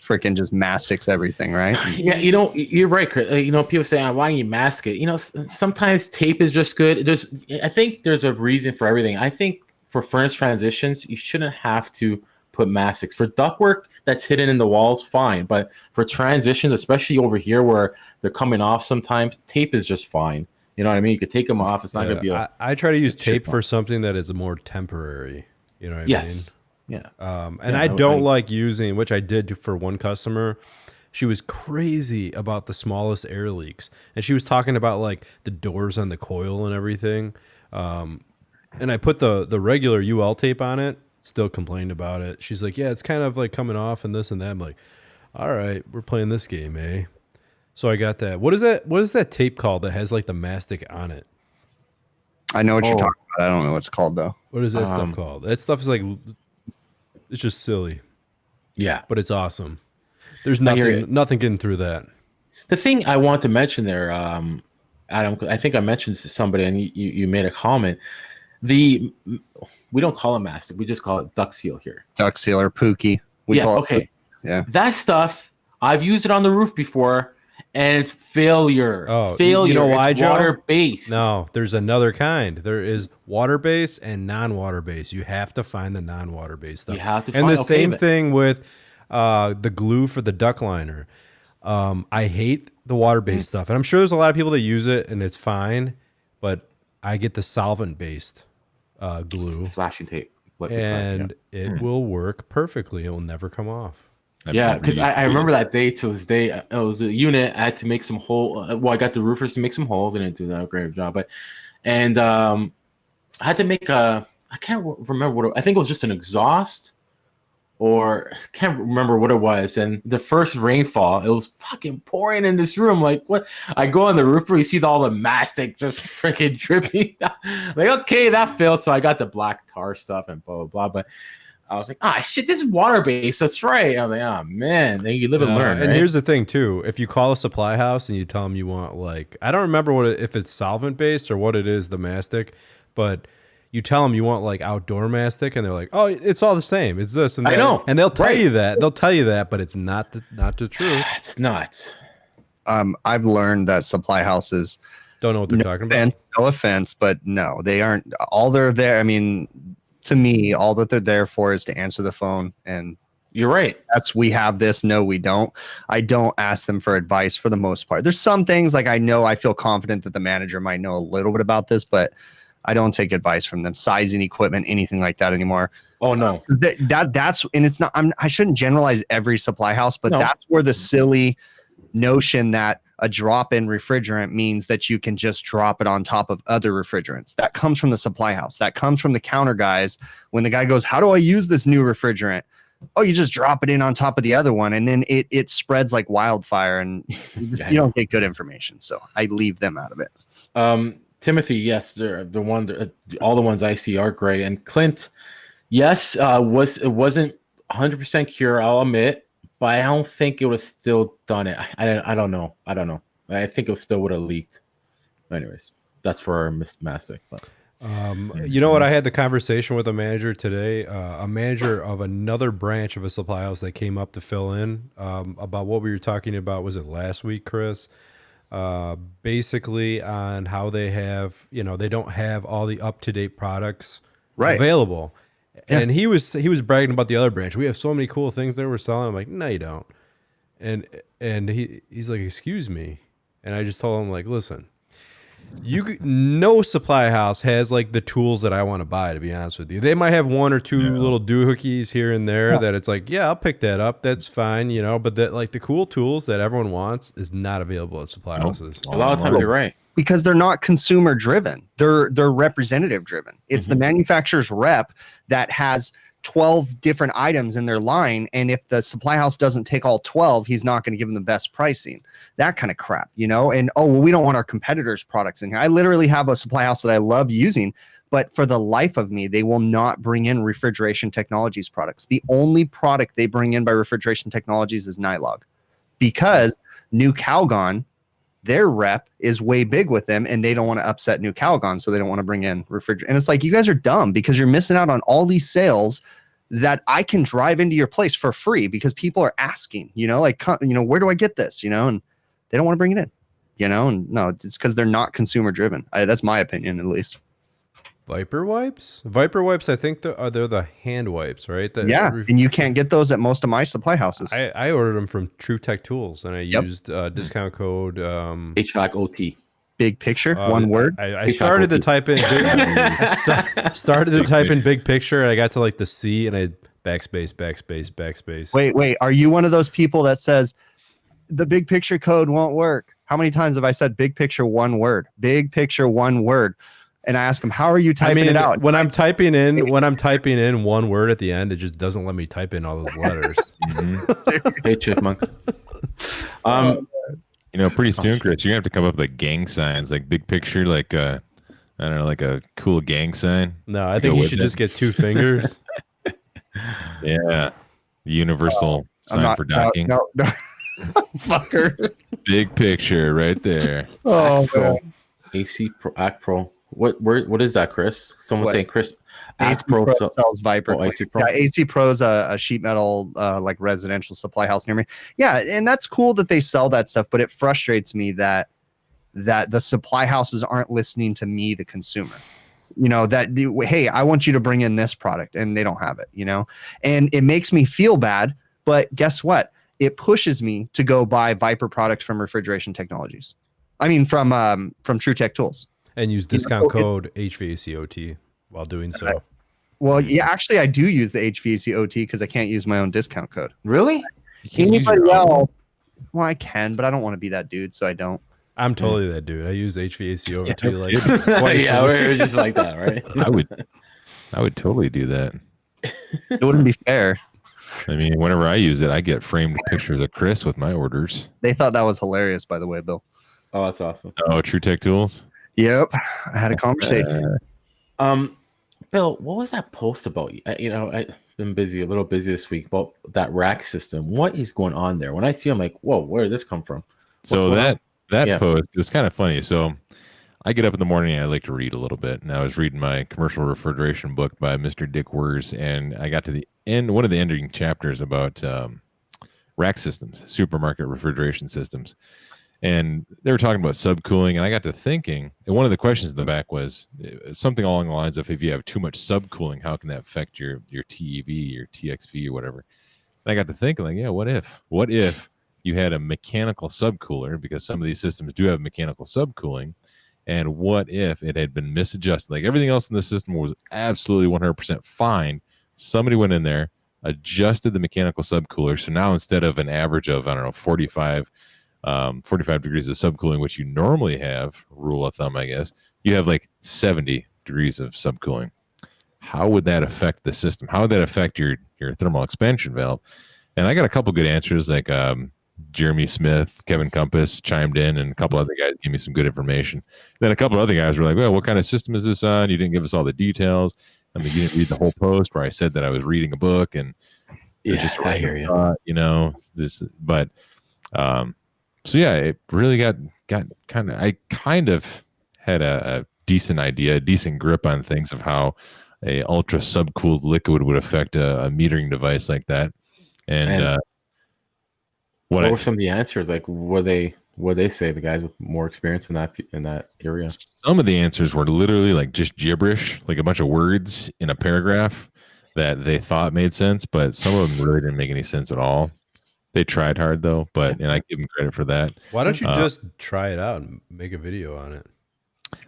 freaking just mastics everything, right? Yeah, you know, you're right, Chris. You know, people say, why don't you mask it? You know, sometimes tape is just good. I think there's a reason for everything. I think for furnace transitions, you shouldn't have to put mastics. For ductwork that's hidden in the walls, fine. But for transitions, especially over here where they're coming off sometimes, tape is just fine. You know what I mean? You could take them off. It's not going to be I try to use tape for something that is more temporary. You know what I mean? Yes. Yeah. And I don't like using, which I did for one customer. She was crazy about the smallest air leaks. And she was talking about like the doors on the coil and everything. And I put the regular UL tape on it, still complained about it. She's like, yeah, it's kind of like coming off and this and that. I'm like, all right, we're playing this game, eh? So I got that. What is that tape called that has like the mastic on it? I know what you're talking about. I don't know what it's called, though. What is that stuff called? That stuff is like, it's just silly. Yeah. But it's awesome. There's nothing getting through that. The thing I want to mention there, Adam, I think I mentioned to somebody and you made a comment. We don't call it mastic. We just call it duct seal here. Duct seal or Pookie. Okay. Yeah. That stuff, I've used it on the roof before, and it's failure. Oh, failure. You know why, it's Joe? water-based. No, there's another kind. There is water-based and non-water-based. You have to find the non-water-based stuff. You have to and find, the same thing with the glue for the duct liner. I hate the water-based stuff. And I'm sure there's a lot of people that use it, and it's fine. But I get the solvent-based glue. Flashing tape. And it will work perfectly. It will never come off. Yeah, because I remember that day to this day. It was a unit. I had to make some hole. Well, I got the roofers to make some holes. I didn't do that great job, but I had to make I can't remember what I think it was just an exhaust, or I can't remember what it was. And the first rainfall, it was fucking pouring in this room. Like what? I go on the roofer, you see all the mastic just freaking dripping. Like okay, that failed. So I got the black tar stuff and blah blah blah, but. I was like, shit, this is water-based. That's right. I was like, oh, man. Then you live and learn, And right? here's the thing, too. If you call a supply house and you tell them you want, like, I don't remember if it's solvent-based or what it is, the mastic, but you tell them you want, like, outdoor mastic, and they're like, oh, it's all the same. It's this and that. I know. And they'll tell you that. They'll tell you that, but it's not the truth. It's not. I've learned that supply houses don't know what they're talking about. No offense, but no, they aren't. All they're there, I mean, to me, all that they're there for is to answer the phone. And you're right. We have this. No, we don't. I don't ask them for advice for the most part. There's some things like I feel confident that the manager might know a little bit about this, but I don't take advice from them, sizing equipment, anything like that anymore. Oh no, that's and it's not. I shouldn't generalize every supply house, but that's where the silly notion that a drop-in refrigerant means that you can just drop it on top of other refrigerants. That comes from the supply house. That comes from the counter guys. When the guy goes, "How do I use this new refrigerant?" Oh, you just drop it in on top of the other one, and then it spreads like wildfire, and you don't get good information. So I leave them out of it. Timothy, yes, they're the one. All the ones I see are gray. And Clint, yes, it wasn't 100% cure, I'll admit, but I don't think it would have still done it. I don't know. I think it still would have leaked. Anyways, that's for our Mastic. But you know what? I had the conversation with a manager today, a manager of another branch of a supply house that came up to fill in about what we were talking about. Was it last week, Chris? Basically on how they have, they don't have all the up-to-date products available. Yeah. And he was bragging about the other branch. We have so many cool things that we're selling. I'm like, no, you don't. And he's like, excuse me. And I just told him, like, listen, no supply house has like the tools that I want to buy, to be honest with you. They might have one or two little doohickeys here and there that it's like, yeah, I'll pick that up. That's fine, but that like the cool tools that everyone wants is not available at supply houses. A lot of times you're right. Because they're not consumer driven. They're representative driven. It's the manufacturer's rep that has 12 different items in their line, and if the supply house doesn't take all 12, he's not going to give them the best pricing. That kind of crap, and we don't want our competitors' products in here. I literally have a supply house that I love using, but for the life of me, they will not bring in Refrigeration Technologies products. The only product they bring in by Refrigeration Technologies is Nylog, because New Calgon, their rep is way big with them, and they don't want to upset New Calgon, so they don't want to bring in refrigerant. And it's like, you guys are dumb because you're missing out on all these sales that I can drive into your place for free because people are asking, where do I get this, and they don't want to bring it in, and no, it's because they're not consumer driven. That's my opinion, at least. Viper wipes, I think they're the hand wipes, right? And you can't get those at most of my supply houses. I ordered them from True Tech Tools, and I used discount code HVAC OT. Big picture, one word. I started to type in big picture, and I got to like the C, and I backspace. Wait, are you one of those people that says the big picture code won't work? How many times have I said big picture one word? Big picture one word. And I ask them, how are you typing it out? When I'm typing in one word at the end, it just doesn't let me type in all those letters. Hey, chipmunk. Pretty soon, Chris, you're gonna have to come up with like gang signs, like big picture, like I don't know, like a cool gang sign. No, I think you should just get two fingers. Yeah, universal sign for docking. No. Fucker. Big picture right there. Oh man. AC Pro, AC Pro. What is that, Chris? Someone saying Chris. AC Pro sells Viper. AC Pro. Yeah, AC Pro's a sheet metal like residential supply house near me. Yeah, and that's cool that they sell that stuff, but it frustrates me that the supply houses aren't listening to me, the consumer. Hey, I want you to bring in this product, and they don't have it. And it makes me feel bad. But guess what? It pushes me to go buy Viper products from Refrigeration Technologies. I mean, from True Tech Tools. And use discount code HVACOT while doing so. Well, yeah, actually, I do use the HVACOT because I can't use my own discount code. Really? Anybody else? Well, I can, but I don't want to be that dude, so I don't. I'm totally that dude. I use HVACOT like twice. Yeah, we're just like that, right? I would totally do that. It wouldn't be fair. I mean, whenever I use it, I get framed pictures of Chris with my orders. They thought that was hilarious, by the way, Bill. Oh, that's awesome. Oh, True Tech Tools? Yep. I had a conversation. Bill, what was that post about? I've been a little busy this week about that rack system. What is going on there? When I see, I'm like, whoa, where did this come from? So that post, it was kind of funny. So I get up in the morning and I like to read a little bit. And I was reading my commercial refrigeration book by Mr. Dick Wers, and I got to the end, one of the ending chapters about rack systems, supermarket refrigeration systems. And they were talking about subcooling, and I got to thinking, and one of the questions in the back was something along the lines of, if you have too much subcooling, how can that affect your TEV, your TXV, or whatever? And I got to thinking, like, yeah, what if you had a mechanical subcooler, because some of these systems do have mechanical subcooling, and what if it had been misadjusted? Like everything else in the system was absolutely 100% fine. Somebody went in there, adjusted the mechanical subcooler, so now instead of an average of, I don't know, 45 degrees of subcooling, which you normally have, rule of thumb, I guess, you have like 70 degrees of subcooling. How would that affect the system? How would that affect your thermal expansion valve? And I got a couple good answers, like Jeremy Smith, Kevin Compass chimed in, and a couple other guys gave me some good information. Then a couple other guys were like, well, what kind of system is this on? You didn't give us all the details. I mean, you didn't read the whole post where I said that I was reading a book, and just I hear you. you know, this, but so yeah, it really got kind of, I kind of had a decent idea, a decent grip on things of how a ultra subcooled liquid would affect a metering device like that. And what were some of the answers? Like, what they say, the guys with more experience in that area? Some of the answers were literally like just gibberish, like a bunch of words in a paragraph that they thought made sense, but some of them really didn't make any sense at all. They tried hard though, and I give them credit for that. Why don't you just try it out and make a video on it?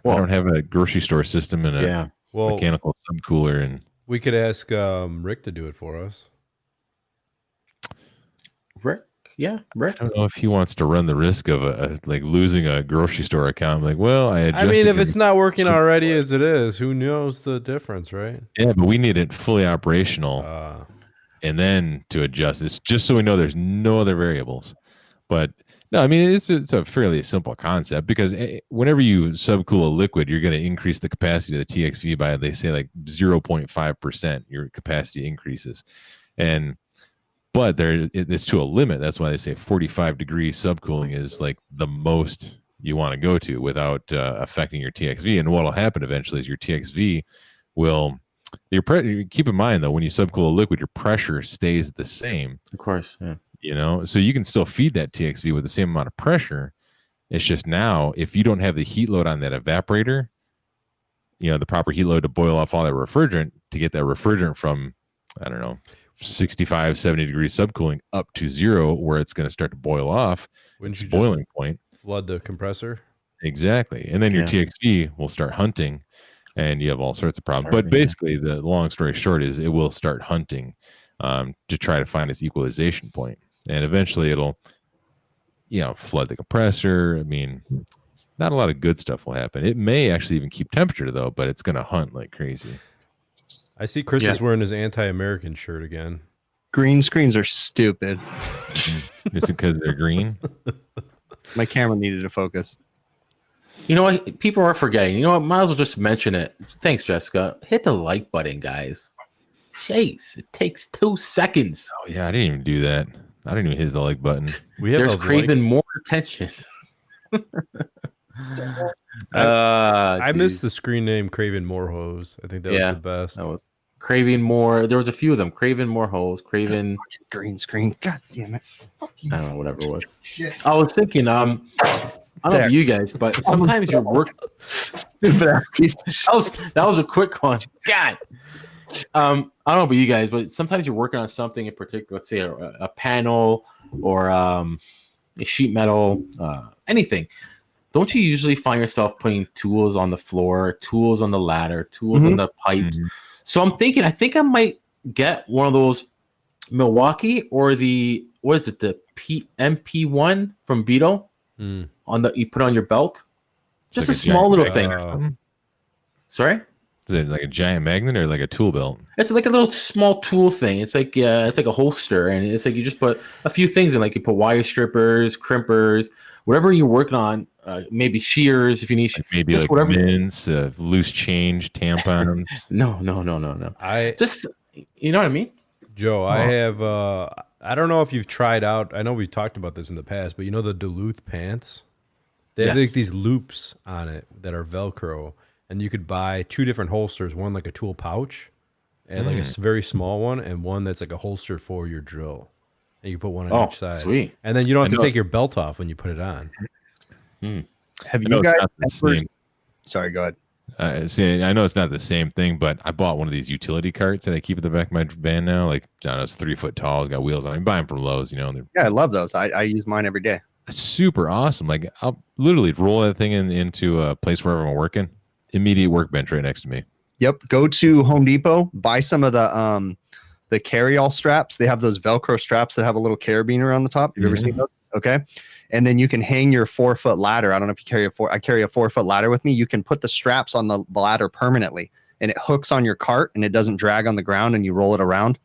Well, I don't have a grocery store system and a mechanical subcooler, and we could ask Rick to do it for us. Rick? Yeah, Rick. I don't know if he wants to run the risk of like losing a grocery store account. Like, well, I mean, if it's not working already as it is, who knows the difference, right? Yeah, but we need it fully operational. And then to adjust. It's just so we know there's no other variables. But no, I mean, it's a fairly simple concept, because whenever you subcool a liquid, you're going to increase the capacity of the TXV by, they say, like 0.5%. Your capacity increases, but it's to a limit. That's why they say 45 degrees subcooling is like the most you want to go to without affecting your TXV. And what will happen eventually is your TXV will. Keep in mind though, when you subcool a liquid, your pressure stays the same. Of course, yeah. You know, so you can still feed that TXV with the same amount of pressure. It's just now, if you don't have the heat load on that evaporator, you know, the proper heat load to boil off all that refrigerant, to get that refrigerant from, I don't know, 65, 70 degrees subcooling up to 0, where it's going to start to boil off. Its boiling point. Flood the compressor. Exactly. And then your TXV will start hunting, and you have all sorts of problems. But basically, the long story short is it will start hunting to try to find its equalization point. And eventually it'll, flood the compressor. I mean, not a lot of good stuff will happen. It may actually even keep temperature, though, but it's going to hunt like crazy. I see Chris is wearing his anti-American shirt again. Green screens are stupid. Is it because they're green? My camera needed to focus. You know what? People are forgetting. You know what? Might as well just mention it. Thanks, Jessica. Hit the like button, guys. Jeez, it takes 2 seconds. Oh, yeah, I didn't even do that. I didn't even hit the like button. There's craving more attention. I missed the screen name Craven More Hose. I think that was the best. That was Craving More. There was a few of them. Craven More Hose. Craven green screen. God damn it. I don't know, whatever it was. I was thinking, I don't know about you guys, but sometimes your work stupid ass piece of shit. That was a quick one. God. I don't know about you guys, but sometimes you're working on something in particular, let's say a panel or a sheet metal, anything. Don't you usually find yourself putting tools on the floor, tools on the ladder, tools on the pipes? Mm-hmm. So I'm thinking, I think I might get one of those Milwaukee or the MP1 from Veto you put on your belt. Just like a small little thing. Sorry? Is it like a giant magnet or like a tool belt? It's like a little small tool thing. It's like a holster, and it's like you just put a few things in, like you put wire strippers, crimpers, whatever you're working on. Maybe shears if you need. Maybe just like whatever. Mints, loose change, tampons. No. I just, you know what I mean, Joe. I have. I don't know if you've tried out. I know we've talked about this in the past, but you know the Duluth pants. They have like these loops on it that are Velcro. And you could buy 2 different holsters, one like a tool pouch, and like a very small one, and one that's like a holster for your drill. And you put one on each side. Sweet. And then you don't have to take your belt off when you put it on. Have you guys ever... Sorry, go ahead. See, I know it's not the same thing, but I bought one of these utility carts that I keep at the back of my van now. Like, I don't know, it's 3 foot tall. It's got wheels on it. You buy them from Lowe's, Yeah, I love those. I use mine every day. It's super awesome. Like, I'll literally roll that thing into a place wherever I'm working. Immediate workbench right next to me. Yep. Go to Home Depot, buy some of the carry-all straps. They have those Velcro straps that have a little carabiner on the top. You've ever seen those? Okay. And then you can hang your 4-foot ladder. I don't know if you carry I carry a 4-foot ladder with me. You can put the straps on the ladder permanently, and it hooks on your cart, and it doesn't drag on the ground, and you roll it around.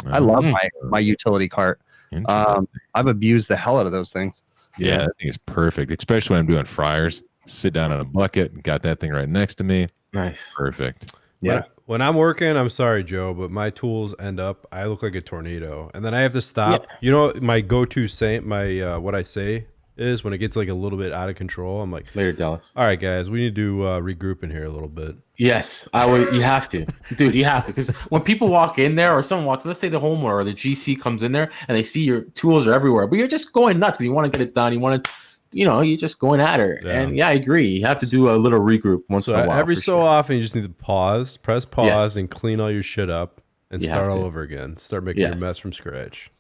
I love my utility cart. I've abused the hell out of those things. Yeah, I think it's perfect, especially when I'm doing fryers. Sit down on a bucket, got that thing right next to me. Nice. Perfect. Yeah. When I'm working, I'm sorry, Joe, but my tools end up, I look like a tornado. And then I have to stop. Yeah. You know, my go-to what I say is when it gets like a little bit out of control, I'm like, later, Dallas. All right, guys, we need to regroup in here a little bit. Yes, you have to, dude. You have to, because when people walk in there, or someone walks, let's say the homeowner or the GC comes in there, and they see your tools are everywhere, but you're just going nuts because you want to get it done. You want to, you're just going at her. Yeah. And I agree. You have to do a little regroup once in a while. Every so often, you just need to press pause, and clean all your shit up and start all over again. Start making your mess from scratch.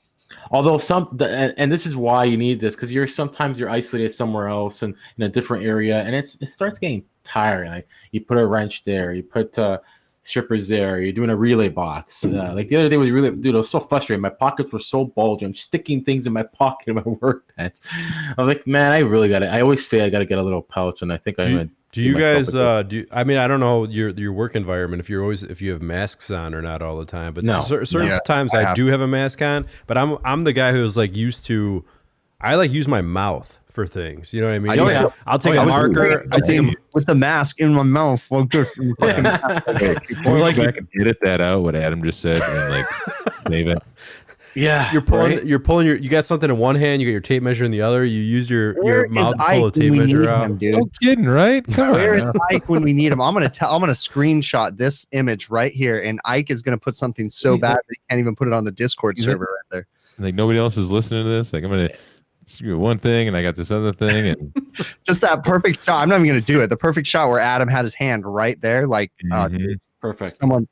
Although and this is why you need this, because sometimes you're isolated somewhere else and in a different area, and it starts getting tiring. Like you put a wrench there, you put strippers there, you're doing a relay box. Like the other day with relay, dude, I was so frustrated. My pockets were so bulgy. I'm sticking things in my pocket in my work pants. I was like, man, I really got it. I always say I got to get a little pouch, and I think I'm gonna. Do you guys I mean, I don't know your work environment if you have masks on or not all the time, but certain times I do have a mask on, but I'm the guy who's like used to, I like use my mouth for things. You know what I mean? I'll take a marker. I take with the mask in my mouth. Well, good. Or like you can edit that out what Adam just said and like save it. Yeah, you got something in one hand, you got your tape measure in the other. You use your mouth to pull a tape measure out. No kidding, right? Where is Ike when we need him? I'm gonna screenshot this image right here, and Ike is gonna put something so bad that he can't even put it on the Discord server right there. Like nobody else is listening to this. Like I'm gonna do one thing, and I got this other thing, and just that perfect shot. I'm not even gonna do it. The perfect shot where Adam had his hand right there, like perfect. Someone.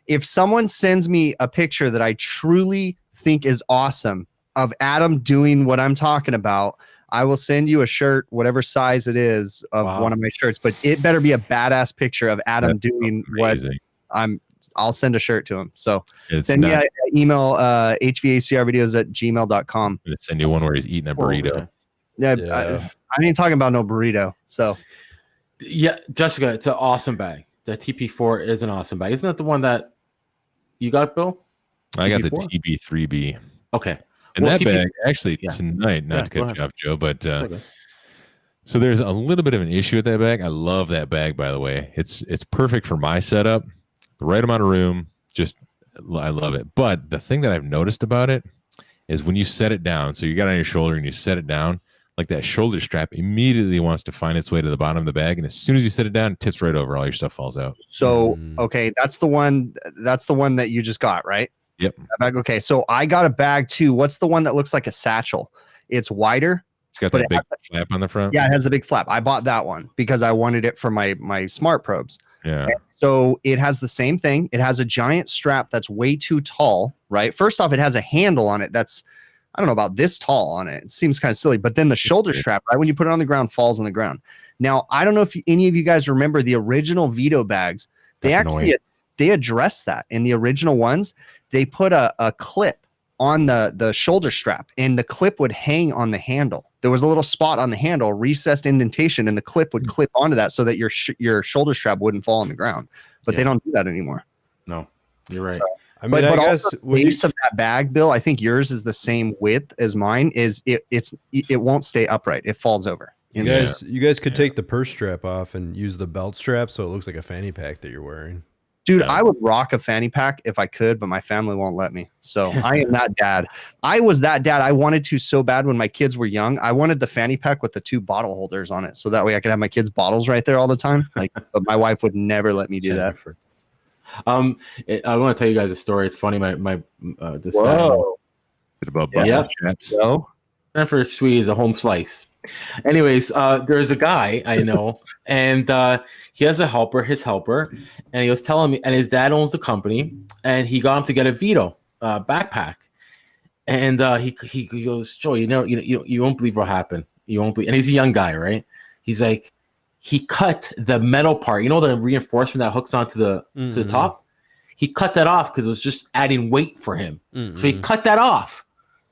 If someone sends me a picture that I truly think is awesome of Adam doing what I'm talking about, I will send you a shirt, whatever size it is, of one of my shirts. But it better be a badass picture of Adam doing amazing. I'll send a shirt to him. So send me an email, hvacrvideos@gmail.com. I'm going to send you one where he's eating a burrito. I ain't talking about no burrito. So yeah, Jessica, it's an awesome bag. The TP4 is an awesome bag. Isn't that the one that you got, Bill? I got the TB3B. Okay. And that bag, actually, tonight, not to cut you off, Joe, but so there's a little bit of an issue with that bag. I love that bag, by the way. It's perfect for my setup. The right amount of room. I love it. But the thing that I've noticed about it is when you set it down, so you got it on your shoulder and you set it down, like that shoulder strap immediately wants to find its way to the bottom of the bag, and as soon as you set it down, it tips right over. All your stuff falls out. So okay, that's the one that you just got, right? Yep. Bag. Okay, so I got a bag too. What's the one that looks like a satchel? It's wider. It's got that big flap on the front. Yeah, it has a big flap. I bought that one because I wanted it for my smart probes. Yeah. And so it has the same thing. It has a giant strap that's way too tall, right? First off, it has a handle on it that's, I don't know, about this tall on it. It seems kind of silly. But then the shoulder strap, right when you put it on the ground, falls on the ground. Now, I don't know if any of you guys remember the original Veto bags. They they addressed that in the original ones. They put a clip on the shoulder strap, and the clip would hang on the handle. There was a little spot on the handle, recessed indentation, and the clip would clip onto that so that your shoulder strap wouldn't fall on the ground. But they don't do that anymore. No, you're right. So, I mean, but also the base of that bag, Bill, I think yours is the same width as mine. It won't stay upright. It falls over. You guys could take the purse strap off and use the belt strap so it looks like a fanny pack that you're wearing. Dude, I would rock a fanny pack if I could, but my family won't let me. So I am that dad. I was that dad. I wanted to so bad when my kids were young. I wanted the fanny pack with the 2 bottle holders on it, so that way I could have my kids' bottles right there all the time. But my wife would never let me do that. I want to tell you guys a story. It's funny. This guy. And for Sweet is a home slice. Anyways, there's a guy I know, and he has a helper, his helper, and he was telling me, and his dad owns the company, and he got him to get a Veto backpack, and he goes, Joe, you won't believe what happened. You won't believe, and he's a young guy, right? He's like, he cut the metal part, the reinforcement that hooks onto to the top. He cut that off because it was just adding weight for him. So he cut that off.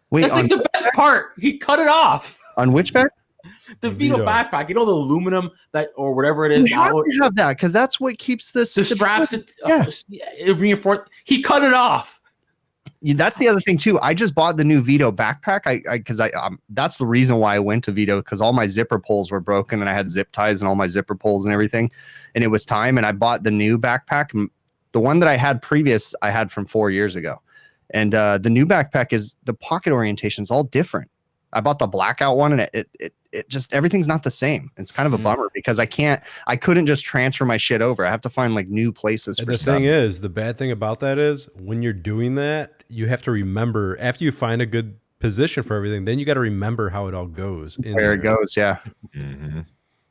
Wait, that's like the best part. He cut it off. On which back? The Veto backpack, the aluminum or whatever it is. You have to have that because that's what keeps the straps. It reinforced. He cut it off. That's the other thing too. I just bought the new Veto backpack. Because that's the reason why I went to Veto, because all my zipper pulls were broken and I had zip ties and all my zipper pulls and everything, and it was time. And I bought the new backpack. The one that I had previous, I had from 4 years ago, and the new backpack is the pocket orientation is all different. I bought the blackout one, and it just everything's not the same. It's kind of a bummer because I couldn't just transfer my shit over. I have to find like new places for stuff. The thing is, the bad thing about that is when you're doing that, you have to remember after you find a good position for everything, then you got to remember how it all goes. Where it goes, yeah.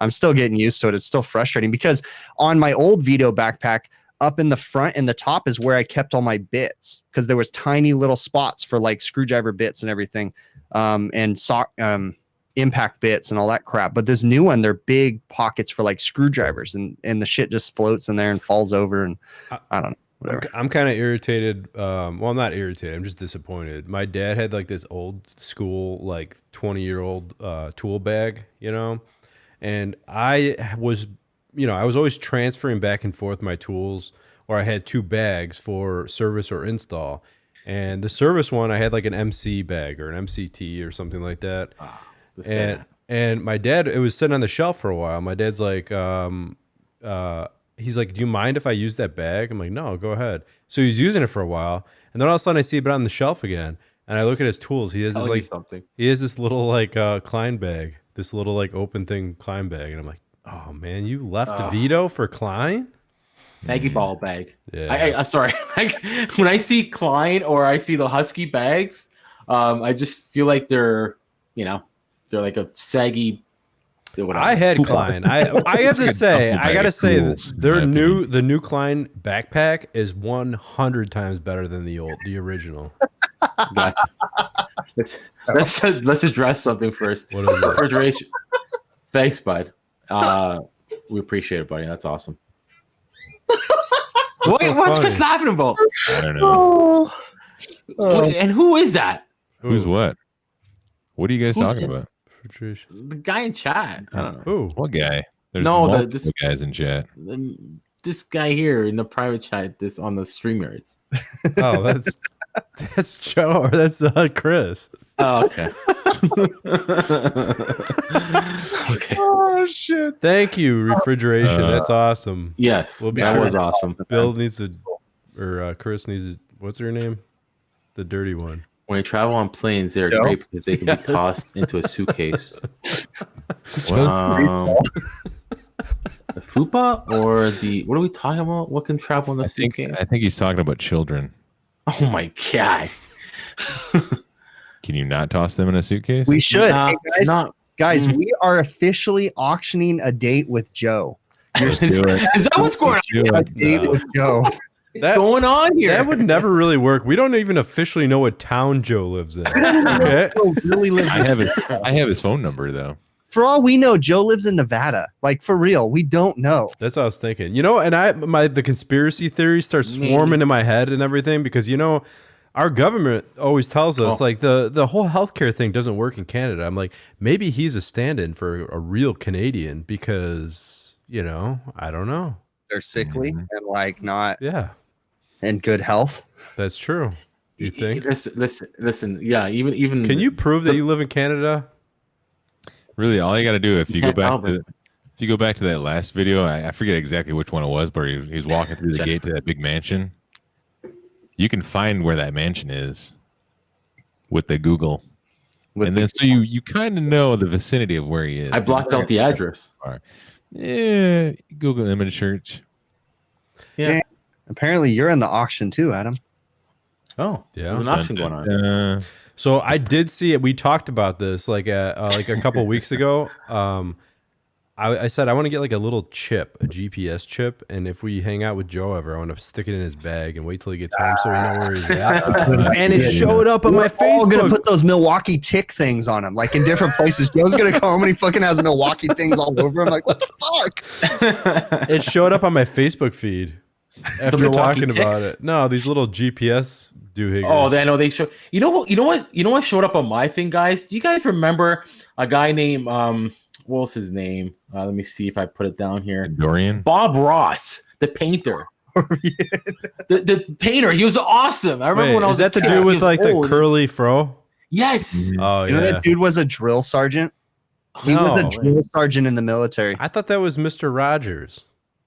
I'm still getting used to it. It's still frustrating because on my old Veto backpack, up in the front and the top is where I kept all my bits because there was tiny little spots for like screwdriver bits and everything, and impact bits and all that crap. But this new one, they're big pockets for like screwdrivers, and the shit just floats in there and falls over, and I don't know. Whatever. I'm kind of irritated. Well, I'm not irritated. I'm just disappointed. My dad had like this old school, like 20-year-old tool bag, and I was always transferring back and forth my tools, or I had two bags for service or install. And the service one, I had like an MC bag or an MCT or something like that. And my dad, it was sitting on the shelf for a while. My dad's like, he's like, do you mind if I use that bag? I'm like, no, go ahead. So he's using it for a while. And then all of a sudden I see it on the shelf again. And I look at his tools. He has this like something. He has this little like Klein bag, this little like open thing Klein bag. And I'm like, oh man, you left Veto for Klein? Saggy ball bag. Yeah. I sorry. When I see Klein or I see the Husky bags, I just feel like they're like a saggy. I had Klein. I have to say, I gotta say, the new Klein backpack is 100 times better than the original. Gotcha. Let's address something first. What is it? Refrigeration. Thanks, bud. We appreciate it, buddy. That's awesome. What's Chris laughing about? I don't know. And who is that? Who's what? What are you guys talking about? The guy in chat. I don't know. Who? What guy? There's multiple this guys in chat. This guy here in the private chat. This on the StreamYards. Oh, that's Joe, or that's Chris. Oh, okay. Okay. Oh shit! Thank you, Refrigeration. That's awesome. Yes, that was awesome. Bill needs to, or Chris needs to. What's her name? The dirty one. When you travel on planes, they're great because they can be tossed into a suitcase. The fupa or what are we talking about? What can travel in the suitcase? I think he's talking about children. Oh my god! Can you not toss them in a suitcase? We should. Guys, we are officially auctioning a date with Joe. Is that what's going on? A date with Joe. What's going on here? That would never really work. We don't even officially know what town Joe lives in. Okay? Joe really lives I have his phone number though. For all we know, Joe lives in Nevada. Like for real, we don't know. That's what I was thinking. And the conspiracy theory starts swarming in my head and everything because our government always tells us like the whole healthcare thing doesn't work in Canada. I'm like, maybe he's a stand-in for a real Canadian because I don't know. They're sickly and like not in good health. That's true. You think? Listen. Yeah, even. Can you prove that you live in Canada? Really, all you got to do if you go back to that last video, I forget exactly which one it was, but he's walking through the gate to that big mansion. You can find where that mansion is with the Google, so you kind of know the vicinity of where he is. I blocked out the address. Yeah, Google image search. Yeah. Dang. Apparently, you're in the auction too, Adam. Oh, Yeah. there's an auction going on. So I did see it. We talked about this like a couple weeks ago. I said I want to get like a little chip, a GPS chip, and if we hang out with Joe ever, I want to stick it in his bag and wait till he gets home so we know where he's at. And it showed up on my We're Facebook. gonna put those Milwaukee tick things on him, like in different places. Joe's gonna come home and he fucking has Milwaukee things all over him. Like, what the fuck? It showed up on my Facebook feed after Milwaukee talking about ticks? it. No, these little GPS doohickers. Oh, I know they show. You know what showed up on my thing, guys? Do you guys remember a guy named what was his name? Let me see if I put it down here. Dorian? Bob Ross, the painter. the painter. He was awesome. I remember when I was is that a the kid, dude he with was like old. the curly fro? Yes. Oh You know yeah. that dude was a drill sergeant. He was a No, drill sergeant in the military. I thought that was Mr. Rogers.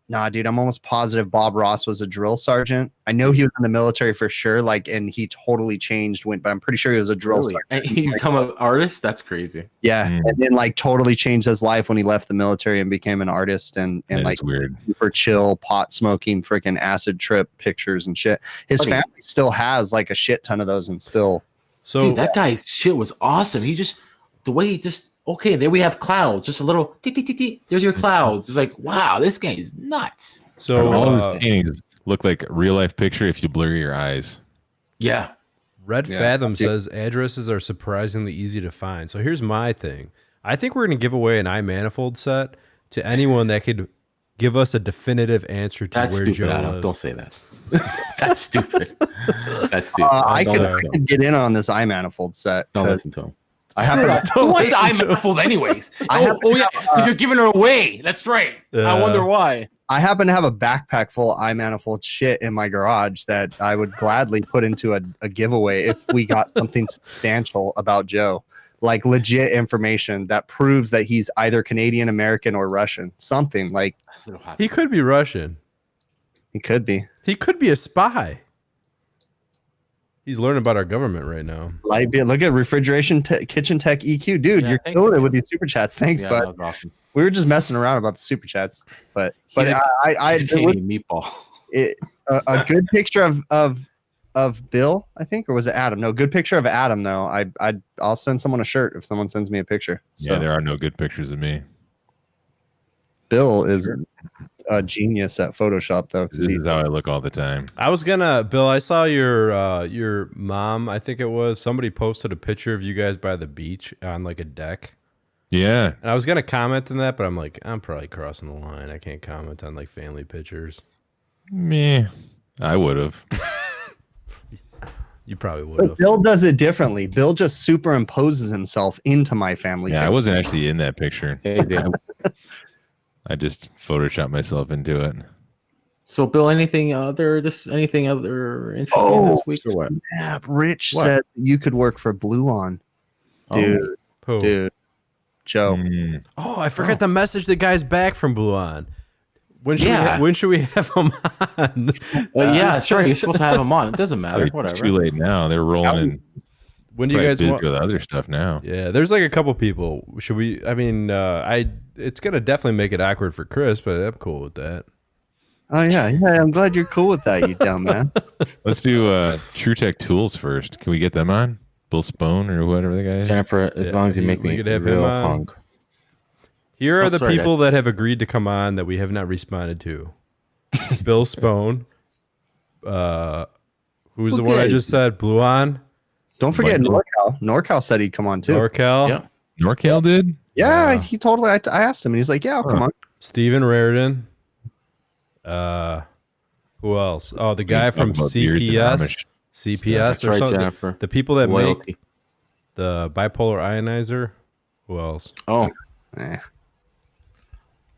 Nah, dude, I'm almost positive Bob Ross was a drill sergeant. I know he was in the military for sure, like, and he totally changed, but I'm pretty sure he was a drill Really? sergeant. And he become an artist? That's crazy. Yeah, Mm. and then like totally changed his life when he left the military and became an artist and That like is weird. super chill, pot smoking, freaking acid trip pictures and shit. His Okay. family still has like a shit ton of those and still. So Dude, that guy's shit was awesome. He just the way he just okay, there we have clouds, just a little tick, tick, tick, tick. There's your clouds. It's like, wow, this guy is nuts. All of so his paintings look like a real life picture if you blur your eyes. Yeah. Red Yeah. Fathom says addresses are surprisingly easy to find. So here's my thing. I think we're going to give away an iManifold set to anyone that could give us a definitive answer to That's where stupid, Joe Adam. lives. Don't say that. That's stupid. That's stupid. I Don't could listen to him. get in on this iManifold set Don't 'cause listen to him. I happen to, Who wants iManifold anyways? I Oh yeah, because you're giving it away. That's right. I wonder why. I happen to have a backpack full of iManifold shit in my garage that I would gladly put into a giveaway if we got something substantial about Joe, like legit information that proves that he's either Canadian, American, or Russian. Something like He could be Russian. he could be. He could be a spy. He's learning about our government right now. Light beer. Look at refrigeration kitchen tech EQ, dude. Yeah, you're thanks, killing it man. with these super chats. Thanks, Yeah, bud. that was awesome. We were just messing around about the super chats, but He's a- I He's a Canadian meatball. a good picture of Bill, I think, or was it Adam? No, good picture of Adam though. I'll send someone a shirt if someone sends me a picture. So Yeah, there are no good pictures of me. Bill is a genius at Photoshop though. 'cause This he- is how I look all the time. I was gonna, Bill. I saw your mom. I think it was somebody posted a picture of you guys by the beach on like a deck, Yeah. and I was gonna comment on that, but I'm like, I'm probably crossing the line. I can't comment on like family pictures. Meh. I would have. You probably would But have. Bill does it differently. Bill just superimposes himself into my family. Yeah, I picture. wasn't actually in that picture. I just photoshopped myself into it. So, Bill, anything other interesting this week or what? Snap. Rich What? said you could work for Blue On. Dude, Who? dude. Joe. Mm. Oh, I forgot to message the guys back from Blue On. When should, Yeah. when should we have them on? Yeah, sure. You're supposed to have him on. It doesn't matter. It's Whatever. too late now. They're rolling in. When do you Probably guys busy want? with other stuff now. Yeah, there's like a couple people. Should we? I mean, it's gonna definitely make it awkward for Chris, but I'm cool with that. Oh yeah, I'm glad you're cool with that, you dumbass. Let's do True Tech Tools first. Can we get them on? Bill Spone or whatever the guy is. Jennifer, as Yeah, long as you we- make we me could have him real on. hung. Here are Oh, the sorry, people that have agreed to come on that we have not responded to. Bill Spone. Who's Who the one I cares? just said? Blue On. Don't forget Michael. NorCal. NorCal said he'd come on too. Norcal. Yeah. Norcal did? Yeah, Yeah. he totally. I asked him, and he's like, "Yeah, I'll come on." Stephen Raridan. Who else? Oh, the guy from Talking about beards and CPS. Amish. CPS That's or right, something. Jennifer. The people that make Loyalty. the bipolar ionizer. Who else? Oh, Eh.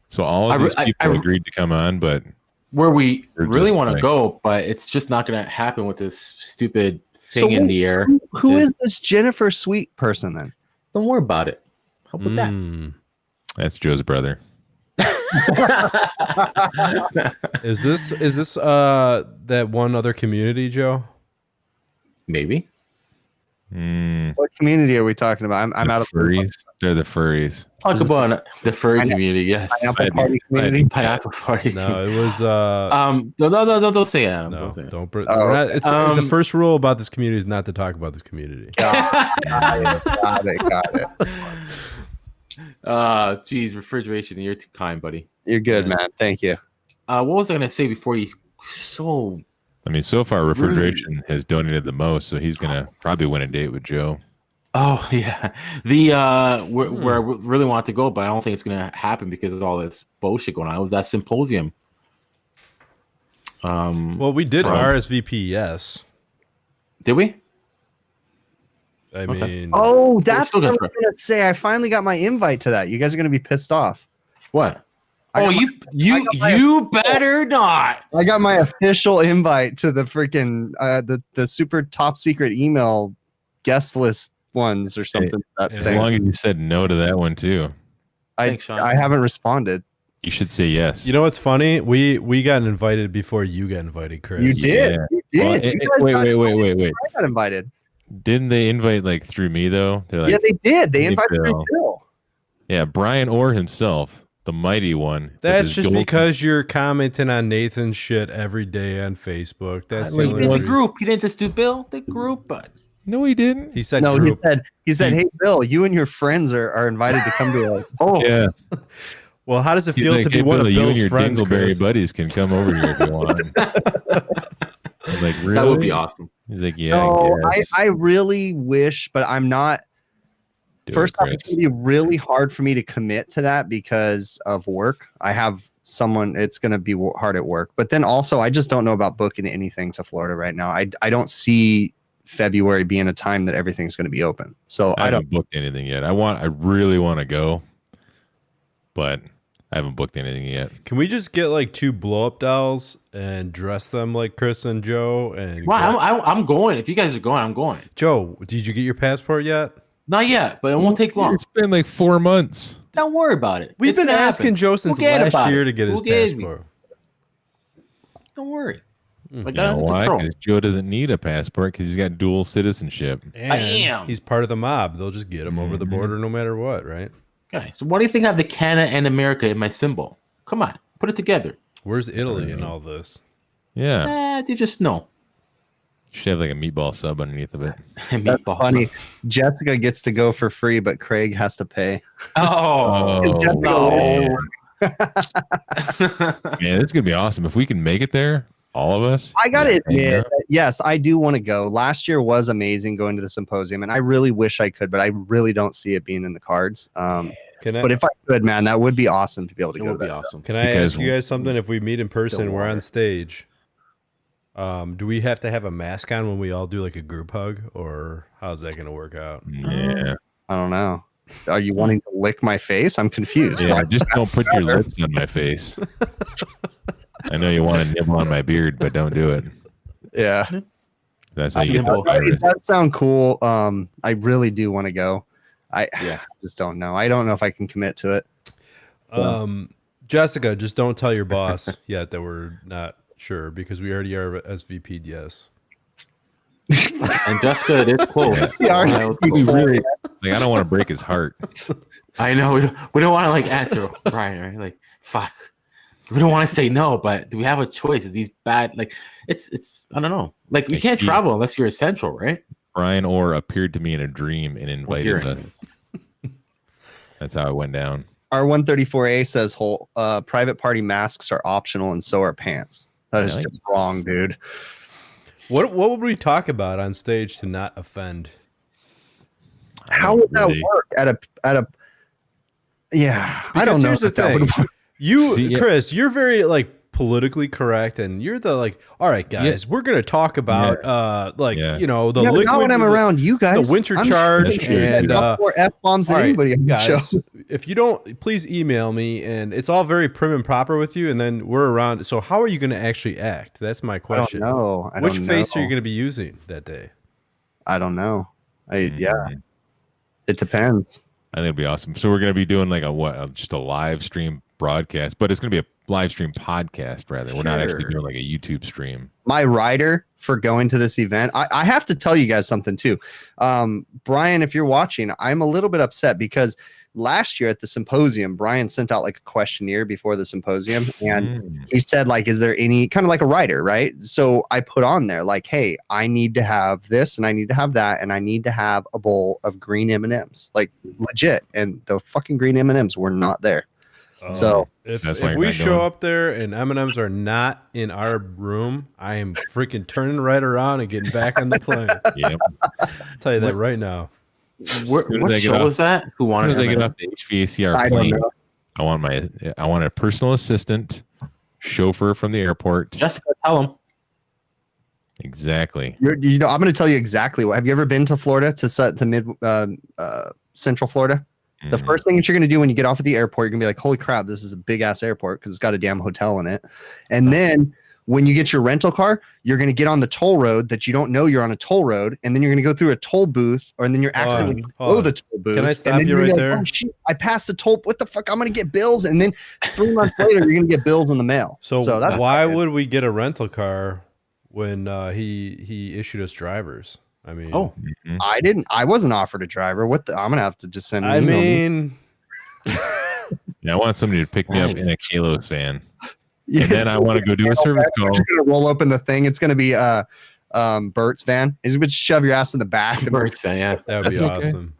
So all I of re- these I- people I- agreed to come on, but where we They're really just want to like- go, but it's just not going to happen with this stupid thing in wait, the air. Who is this Jennifer Sweet person then? Don't worry about it. How about that? Mm. that's Joe's brother. Is this that one other community, Joe? Maybe. What community are we talking about? I'm out of furries. They're the furries. Talk about the furry community. Yes. Pineapple Party community. Pineapple Party. No, it was. Don't say it, Adam. No, Don't say it. don't. It's the first rule about this community is not to talk about this community. Got it. Geez, refrigeration. You're too kind, buddy. You're good, man. Thank you. What was I gonna say before you? So far, refrigeration has donated the most, so he's gonna probably win a date with Joe. Oh yeah, where I really want to go, but I don't think it's gonna happen because of all this bullshit going on. It was that symposium. Well, we did RSVP, yes. Did we? I mean, that's what I was gonna say. I finally got my invite to that. You guys are gonna be pissed off. What? You better not. I got my official invite to the freaking the super top secret email guest list ones or something. As long as you said no to that one too. I haven't responded. You should say yes. You know what's funny? We got invited before you got invited, Chris. You did. Yeah. You did. Wait. I got invited. Didn't they invite like through me though? They're like, yeah, they did. They invited Bill. Yeah, Brian Orr himself, the mighty one. That's just because you're commenting on Nathan's shit every day on Facebook. That's the group. You didn't just do Bill. The group, but no, he didn't. He said no. Group. He said, "Hey, Bill, you and your friends are invited to come to a." Yeah. Well, how does it feel to be one of you Bill's and your friends? Dingleberry buddies can come over here if you want. I'm like, really? That would be awesome. He's like, yeah. No, I really wish, but I'm not. First off, it's going to be really hard for me to commit to that because of work. I have someone, it's going to be hard at work. But then also, I just don't know about booking anything to Florida right now. I don't see February being a time that everything's going to be open. So I haven't booked anything yet. I really want to go, but I haven't booked anything yet. Can we just get like 2 blow-up dolls and dress them like Chris and Joe? And I'm going. If you guys are going, I'm going. Joe, did you get your passport yet? Not yet, but it won't take long. It's been like 4 months. Don't worry about it. We've been asking Joe since last year to get his passport. Don't worry. You know why? Because Joe doesn't need a passport because he's got dual citizenship. And he's part of the mob. They'll just get him over the border no matter what, right? Okay, so why do you think I have the Canada and America in my symbol? Come on, put it together. Where's Italy in all this? Yeah. They just know. You should have like a meatball sub underneath of it. That's funny. Jessica gets to go for free, but Craig has to pay. Oh, man. Man, this is gonna be awesome if we can make it there. All of us. I gotta admit, yes, I do want to go. Last year was amazing going to the symposium, and I really wish I could, but I really don't see it being in the cards. But if I could, man, that would be awesome to be able to go. It would be awesome. Can I ask you guys something? If we meet in person, we're on stage. Do we have to have a mask on when we all do like a group hug, or how's that going to work out? Yeah, I don't know. Are you wanting to lick my face? I'm confused. Yeah, just don't put your lips on my face. I know you want to nibble on my beard, but don't do it. Yeah, that's how you get the virus. It does sound cool. I really do want to go. I just don't know. I don't know if I can commit to it. Jessica, just don't tell your boss yet that we're not sure because we already are SVP'd yes. And Jessica, it is close. We really, like, I don't want to break his heart. I know we don't want to like answer Brian, right? Like fuck. We don't want to say no, but do we have a choice? Is these bad? Like it's I don't know. Like we can't travel unless you're essential, right? Brian Orr appeared to me in a dream and invited us. That's how it went down. R134A says private party masks are optional and so are pants. That is just wrong, dude. What would we talk about on stage to not offend? How would that work at a yeah, because I don't know. Here's the thing. Chris, you're very like politically correct, and you're the like, all right, guys, we're gonna talk about you know, the liquid. Not when I'm around you guys, the winter charge, and more F-bombs than anybody. Guys, if you don't, please email me, and it's all very prim and proper with you, and then we're around. So how are you gonna actually act? That's my question. I don't know. Which face are you gonna be using that day? I don't know. It depends. I think it'd be awesome. So we're gonna be doing like just a live stream broadcast, but it's gonna be a live stream podcast rather. We're not actually doing like a YouTube stream. My rider for going to this event, I have to tell you guys something too. Brian, if you're watching, I'm a little bit upset because last year at the symposium, Brian sent out like a questionnaire before the symposium, and he said like, is there any kind of like a writer, right? So I put on there like, hey, I need to have this and I need to have that and I need to have a bowl of green M&Ms, like legit. And the fucking green M&Ms were not there. So if we show up there and M&Ms are not in our room, I am freaking turning right around and getting back on the plane. Yep. I'll tell you that right now. What show was that? Who wanted to get off the HVACR plane? I want a personal assistant, chauffeur from the airport. Jessica, tell him. Exactly. I'm going to tell you exactly what. Have you ever been to Florida, to Central Florida? The first thing that you're going to do when you get off at the airport, you're going to be like, holy crap, this is a big ass airport because it's got a damn hotel in it. And then when you get your rental car, you're going to get on the toll road that you don't know you're on a toll road. And then you're going to go through a toll booth, or and then you're accidentally below the toll booth. Can I stop you right there? Oh, shit, I passed the toll. What the fuck? I'm going to get bills. And then 3 months later, you're going to get bills in the mail. So that's why would we get a rental car when he issued us drivers? I mean, I wasn't offered a driver. I'm gonna have to just send. I mean, yeah, I want somebody to pick me up in a Kalos van, and then I want to go do a service call. You're gonna roll open the thing. It's gonna be Bert's van. He's gonna shove your ass in the back. Bert's van, yeah, that would be awesome.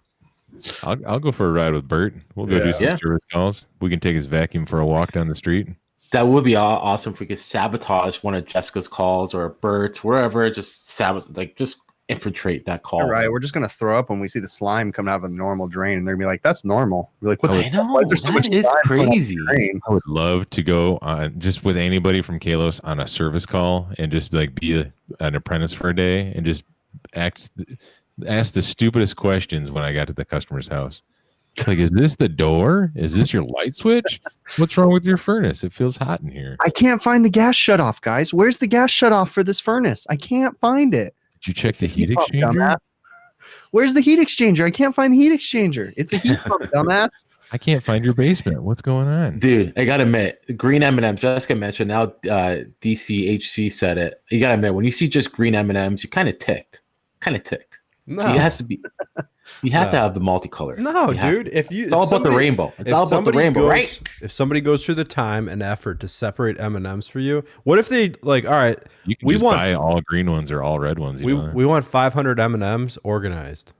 I'll go for a ride with Bert. We'll go do some service calls. We can take his vacuum for a walk down the street. That would be awesome if we could sabotage one of Jessica's calls or Bert's, wherever. Just infiltrate that call. All right, we're just gonna throw up when we see the slime coming out of a normal drain, and they're gonna be like, "That's normal." We're like, "What?" I know, why is there so much is crazy. I would love to go just with anybody from Kalos on a service call and just like be an apprentice for a day and just ask the stupidest questions when I got to the customer's house. Like, is this the door? Is this your light switch? What's wrong with your furnace? It feels hot in here. I can't find the gas shutoff, guys. Where's the gas shutoff for this furnace? I can't find it. Did you check the heat exchanger? Where's the heat exchanger? I can't find the heat exchanger. It's a heat pump, dumbass. I can't find your basement. What's going on? Dude, I gotta admit, green M&Ms, Jessica mentioned, now DCHC said it. You gotta admit, when you see just green M&Ms, you're kind of ticked. No. It has to be. You have to have the multicolor. No, dude. It's all about the rainbow. It's all about the rainbow, right? If somebody goes through the time and effort to separate M&Ms for you, what if they like? All right, you can buy all green ones or all red ones. We want 500 M&Ms organized.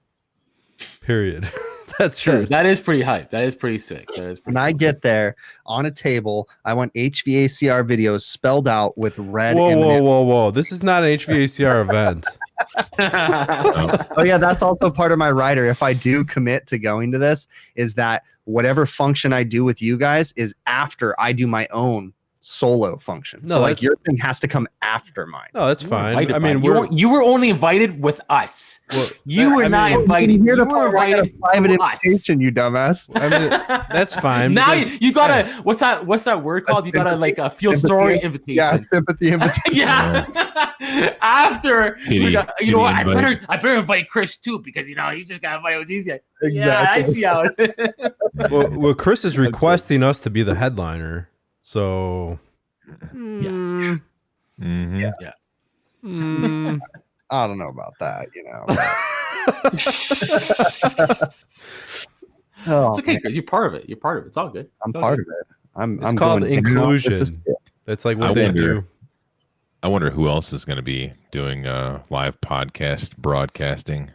Period. That's true. it. That is pretty hype. That is pretty sick. When I get there on a table, I want HVACR videos spelled out with red. Whoa! This is not an HVACR event. Oh yeah, that's also part of my rider. If I do commit to going to this, is that whatever function I do with you guys is after I do my own solo function. No, so like your thing has to come after mine. No, that's fine. I mean, you were only invited with us. Well, you were not invited. You were invited private to invitation, you dumbass. I mean, that's fine. Now you gotta what's that word called? You gotta like a feel sorry invitation. Yeah, sympathy invitation. Yeah. After you know what? I better invite Chris too because you just got invited with these guys. Exactly. Yeah, I see how it is. Well, Chris is requesting us to be the headliner. So, yeah. I don't know about that, It's okay, Chris. You're part of it. It's all good. I'm part of it. I'm called inclusion. That's like what they do. I wonder who else is going to be doing live podcast broadcasting.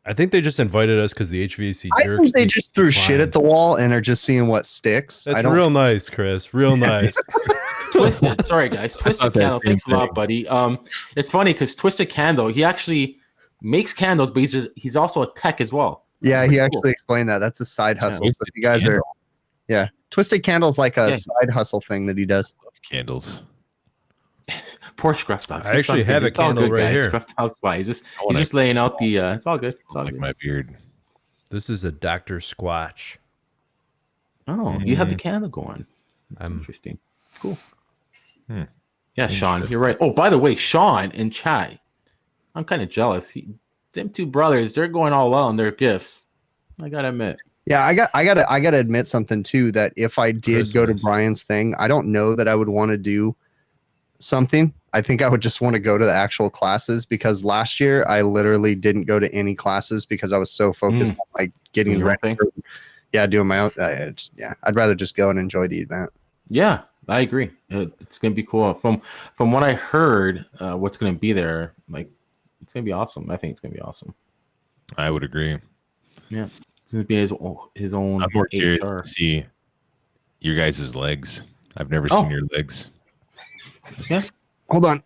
I think they just invited us because the HVAC jerks. I think they just threw shit at the wall and are just seeing what sticks. That's real nice, Chris. Real nice. Twisted. Sorry, guys. Twisted Candle. Thanks a lot, buddy. It's funny because Twisted Candle, he actually makes candles, but he's also a tech as well. Yeah, he actually explained that. That's a side hustle. So if you guys are, Twisted Candle's like a side hustle thing that he does. Candles. Poor Scruff Dog. I actually have a candle right here. Scruff Dog's fine. He's just laying out the. It's all good. It's all good. My beard. This is a Dr. Squatch. Oh, you have the candle going. Interesting. Cool. Yeah, Sean, you're right. Oh, by the way, Sean and Chai, I'm kind of jealous. Them two brothers, they're going all well in their gifts. I gotta admit. Yeah, I gotta admit something too, that if I did go to Brian's thing, I don't know that I would want to do something. I think I would just want to go to the actual classes, because last year I literally didn't go to any classes because I was so focused on like getting ready. Doing my own. I'd rather just go and enjoy the event. Yeah, I agree. It's gonna be cool. From what I heard, what's gonna be there, like it's gonna be awesome. I think it's gonna be awesome. I would agree. Yeah. It's going to be his own. I'm more curious to see your guys' legs. I've never seen your legs. Yeah. Hold on.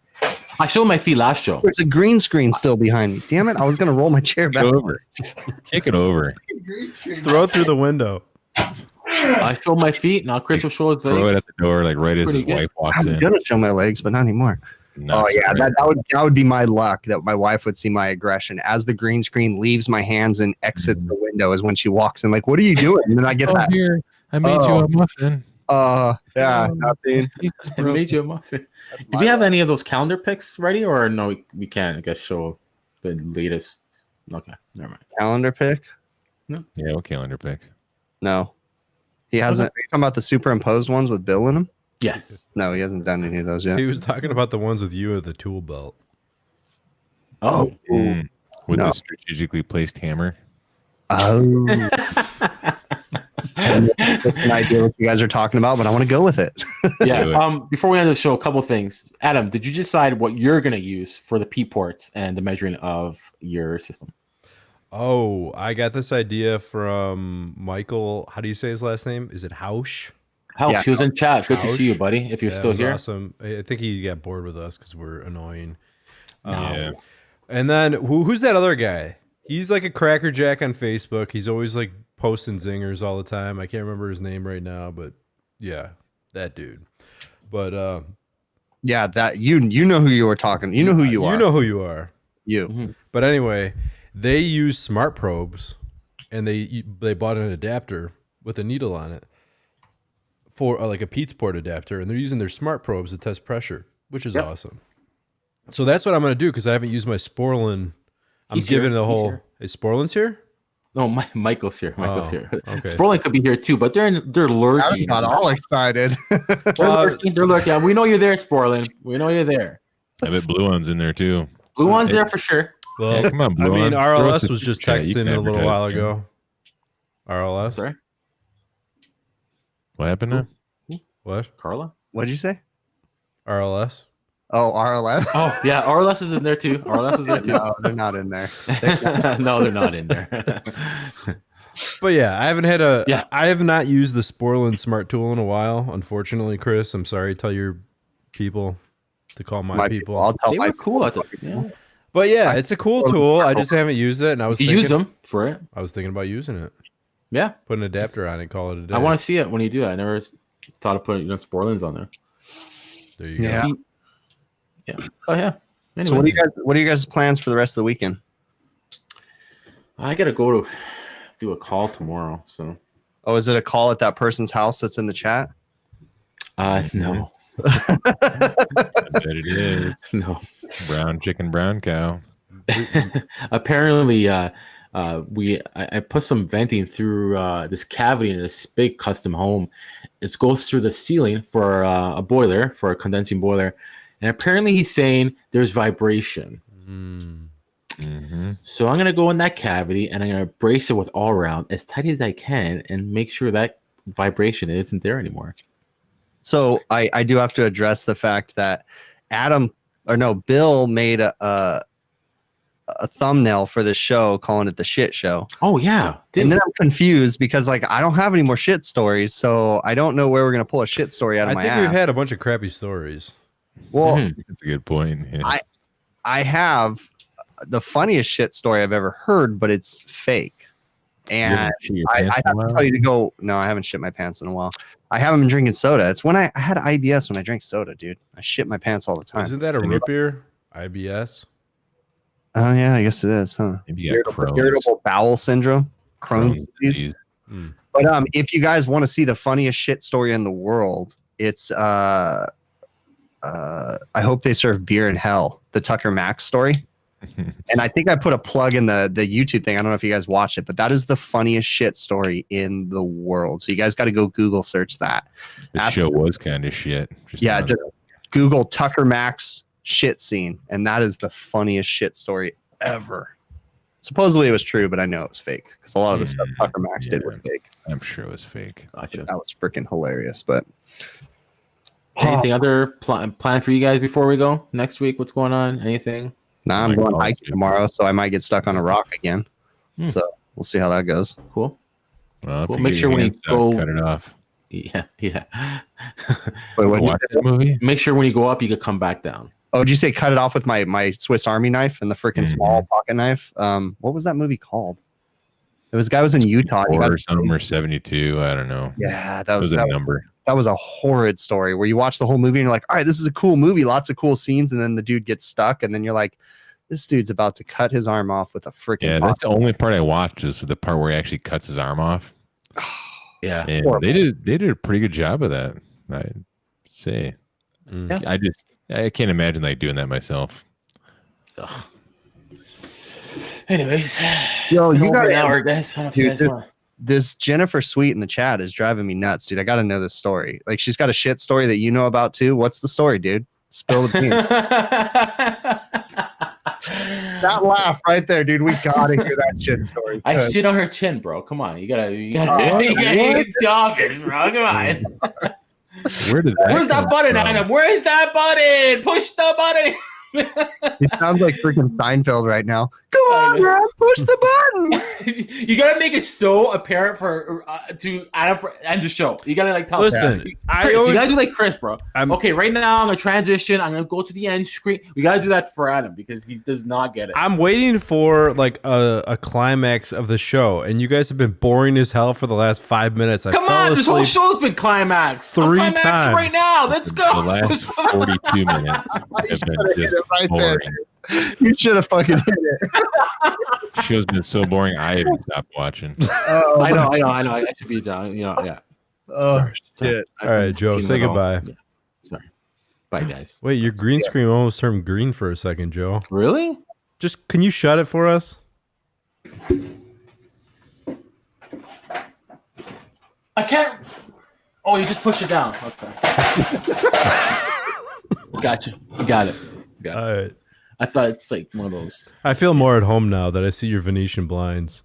I showed my feet last show. There's a green screen still behind me. Damn it. I was going to roll my chair back. Kick it over. Throw it through the window. I showed my feet. Now Chris will show his legs. Throw it at the door, like right as his wife walks in. I'm going to show my legs, but not anymore. That would be my luck, that my wife would see my aggression as the green screen leaves my hands and exits the window, is when she walks in like, what are you doing? And then I get that. Here, I made you a muffin. Nothing. I made you a muffin. Do we have any of those calendar picks ready, or no? We can't. I guess show the latest. Okay, never mind. Calendar pick? No. Yeah, what calendar picks? No, he hasn't. Are you talking about the superimposed ones with Bill in them? Yes. No, he hasn't done any of those yet. He was talking about the ones with you at the tool belt. Oh. With the strategically placed hammer. Oh. I have an idea what you guys are talking about, but I want to go with it. Yeah. Before we end the show, a couple of things. Adam, did you decide what you're going to use for the P ports and the measuring of your system? Oh, I got this idea from Michael. How do you say his last name? Is it Hausch? He was in chat. Good to see you, buddy. If you're still here. Awesome. I think he got bored with us because we're annoying. Yeah. And then who's that other guy? He's like a crackerjack on Facebook. He's always like posting zingers all the time. I can't remember his name right now, but yeah, that dude. But yeah, that you know who you were talking. You know who you are. You know who you are. You. Mm-hmm. But anyway, they use smart probes, and they bought an adapter with a needle on it for like a Pete's port adapter, and they're using their smart probes to test pressure, which is awesome. So that's what I'm going to do, because I haven't used my Sporlan. I'm giving the whole. Is Sporlan's here? No, Michael's here. Michael's here. Okay. Sporlan could be here too, but they're lurking. I got all excited. They're lurking. Yeah, we know you're there, Sporlan. We know you're there. I bet Blue One's in there too. Blue One's there for sure. Well, yeah, come on, Blue I mean, One. RLS was just texting a little while advertise, ago. RLS? Sorry? What happened now? What? Carla? What'd you say? RLS? Oh, RLS? Oh, yeah. RLS is in there too. RLS is there too. No, they're not in there. No, they're not in there. But yeah, I haven't had I have not used the Sporlan Smart Tool in a while, unfortunately, Chris. I'm sorry. Tell your people to call my people. I'll tell They my were cool at the. Yeah. But yeah, it's a cool tool. I just haven't used it, and I was You thinking, use them for it. I was thinking about using it. Yeah. Put an adapter on it, call it a day. I want to see it when you do that. I never thought of putting Sporlans on there. There you go. Yeah. Yeah. Oh yeah. Anyways, So what are you guys' plans for the rest of the weekend? I gotta go to do a call tomorrow. So. Oh, is it a call at that person's house that's in the chat? No. I bet it is. No. Brown chicken, brown cow. Apparently, I put some venting through this cavity in this big custom home. It goes through the ceiling for a boiler, for a condensing boiler, and apparently he's saying there's vibration. Mm-hmm. So I'm gonna go in that cavity and I'm gonna brace it with all around as tight as I can and make sure that vibration isn't there anymore. So I do have to address the fact that Bill made a thumbnail for the show calling it the shit show. Oh yeah. And then I'm confused because like I don't have any more shit stories, so I don't know where we're gonna pull a shit story out of my ass. I think we've had a bunch of crappy stories. Well, That's a good point. Yeah. I have the funniest shit story I've ever heard, but it's fake. And I have to tell you to go. No, I haven't shit my pants in a while. I haven't been drinking soda. It's when I had IBS when I drank soda, dude. I shit my pants all the time. Isn't that a root beer? IBS? Oh yeah, I guess it is, huh? Maybe you got Irritable bowel syndrome, Crohn's disease. But if you guys want to see the funniest shit story in the world, it's I hope they serve beer in hell. The Tucker Max story. And I think I put a plug in the YouTube thing. I don't know if you guys watched it, but that is the funniest shit story in the world. So you guys got to go Google search that. The show was kind of shit. Just Google Tucker Max shit scene, and that is the funniest shit story ever. Supposedly it was true, but I know it was fake because a lot of the stuff Tucker Max did was fake. I'm sure it was fake. Gotcha. That was freaking hilarious. But anything other plan for you guys before we go next week? What's going on? Anything? Nah, I'm going hiking tomorrow, so I might get stuck on a rock again. So we'll see how that goes. Cool. Well, Well, make sure when you go, cut it off. Yeah. Wait, what Watch that movie. Make sure when you go up, you could come back down. Oh, did you say cut it off with my Swiss Army knife and the freaking small pocket knife? What was that movie called? It was guy was in Utah. Or something, or 72. I don't know. Yeah, that was a number. That was a horrid story where you watch the whole movie and you're like, all right, this is a cool movie, lots of cool scenes, and then the dude gets stuck, and then you're like, this dude's about to cut his arm off with a freaking. Yeah, that's the only part I watched is the part where he actually cuts his arm off. Yeah, and they did a pretty good job of that, I'd say. Yeah. I can't imagine like doing that myself. Ugh. Anyways, yo, you got an hour, guys. I don't know if you guys want. This Jennifer Sweet in the chat is driving me nuts, dude. I got to know this story. Like, she's got a shit story that you know about too. What's the story, dude? Spill the beans. That laugh right there, dude. We gotta hear that shit story. I shit on her chin, bro. Come on, you gotta get talking, bro. Come on. Where's that button, Adam? Where is that button? Push the button. It sounds like freaking Seinfeld right now. Come on, man, push the button. You gotta make it so apparent for to Adam for end the show. You gotta like tell. Listen, Chris, you gotta do like Chris, bro. Okay, right now I'm gonna transition. I'm gonna go to the end screen. We gotta do that for Adam because he does not get it. I'm waiting for like a climax of the show, and you guys have been boring as hell for the last 5 minutes. Come on, this whole show's been climaxed. 3 times right now. Let's go. The last 42 minutes have been just right boring. there. You should have fucking hit it. The show's been so boring. I even stopped watching. I know. I should be done. Yeah. Oh, shit. All right, Joe, say goodbye. Yeah. Sorry. Bye, guys. Wait, your green screen almost turned green for a second, Joe. Really? Just can you shut it for us? I can't. Oh, you just push it down. Okay. Gotcha. Got it. All right. I thought it's like one of those. I feel more at home now that I see your Venetian blinds.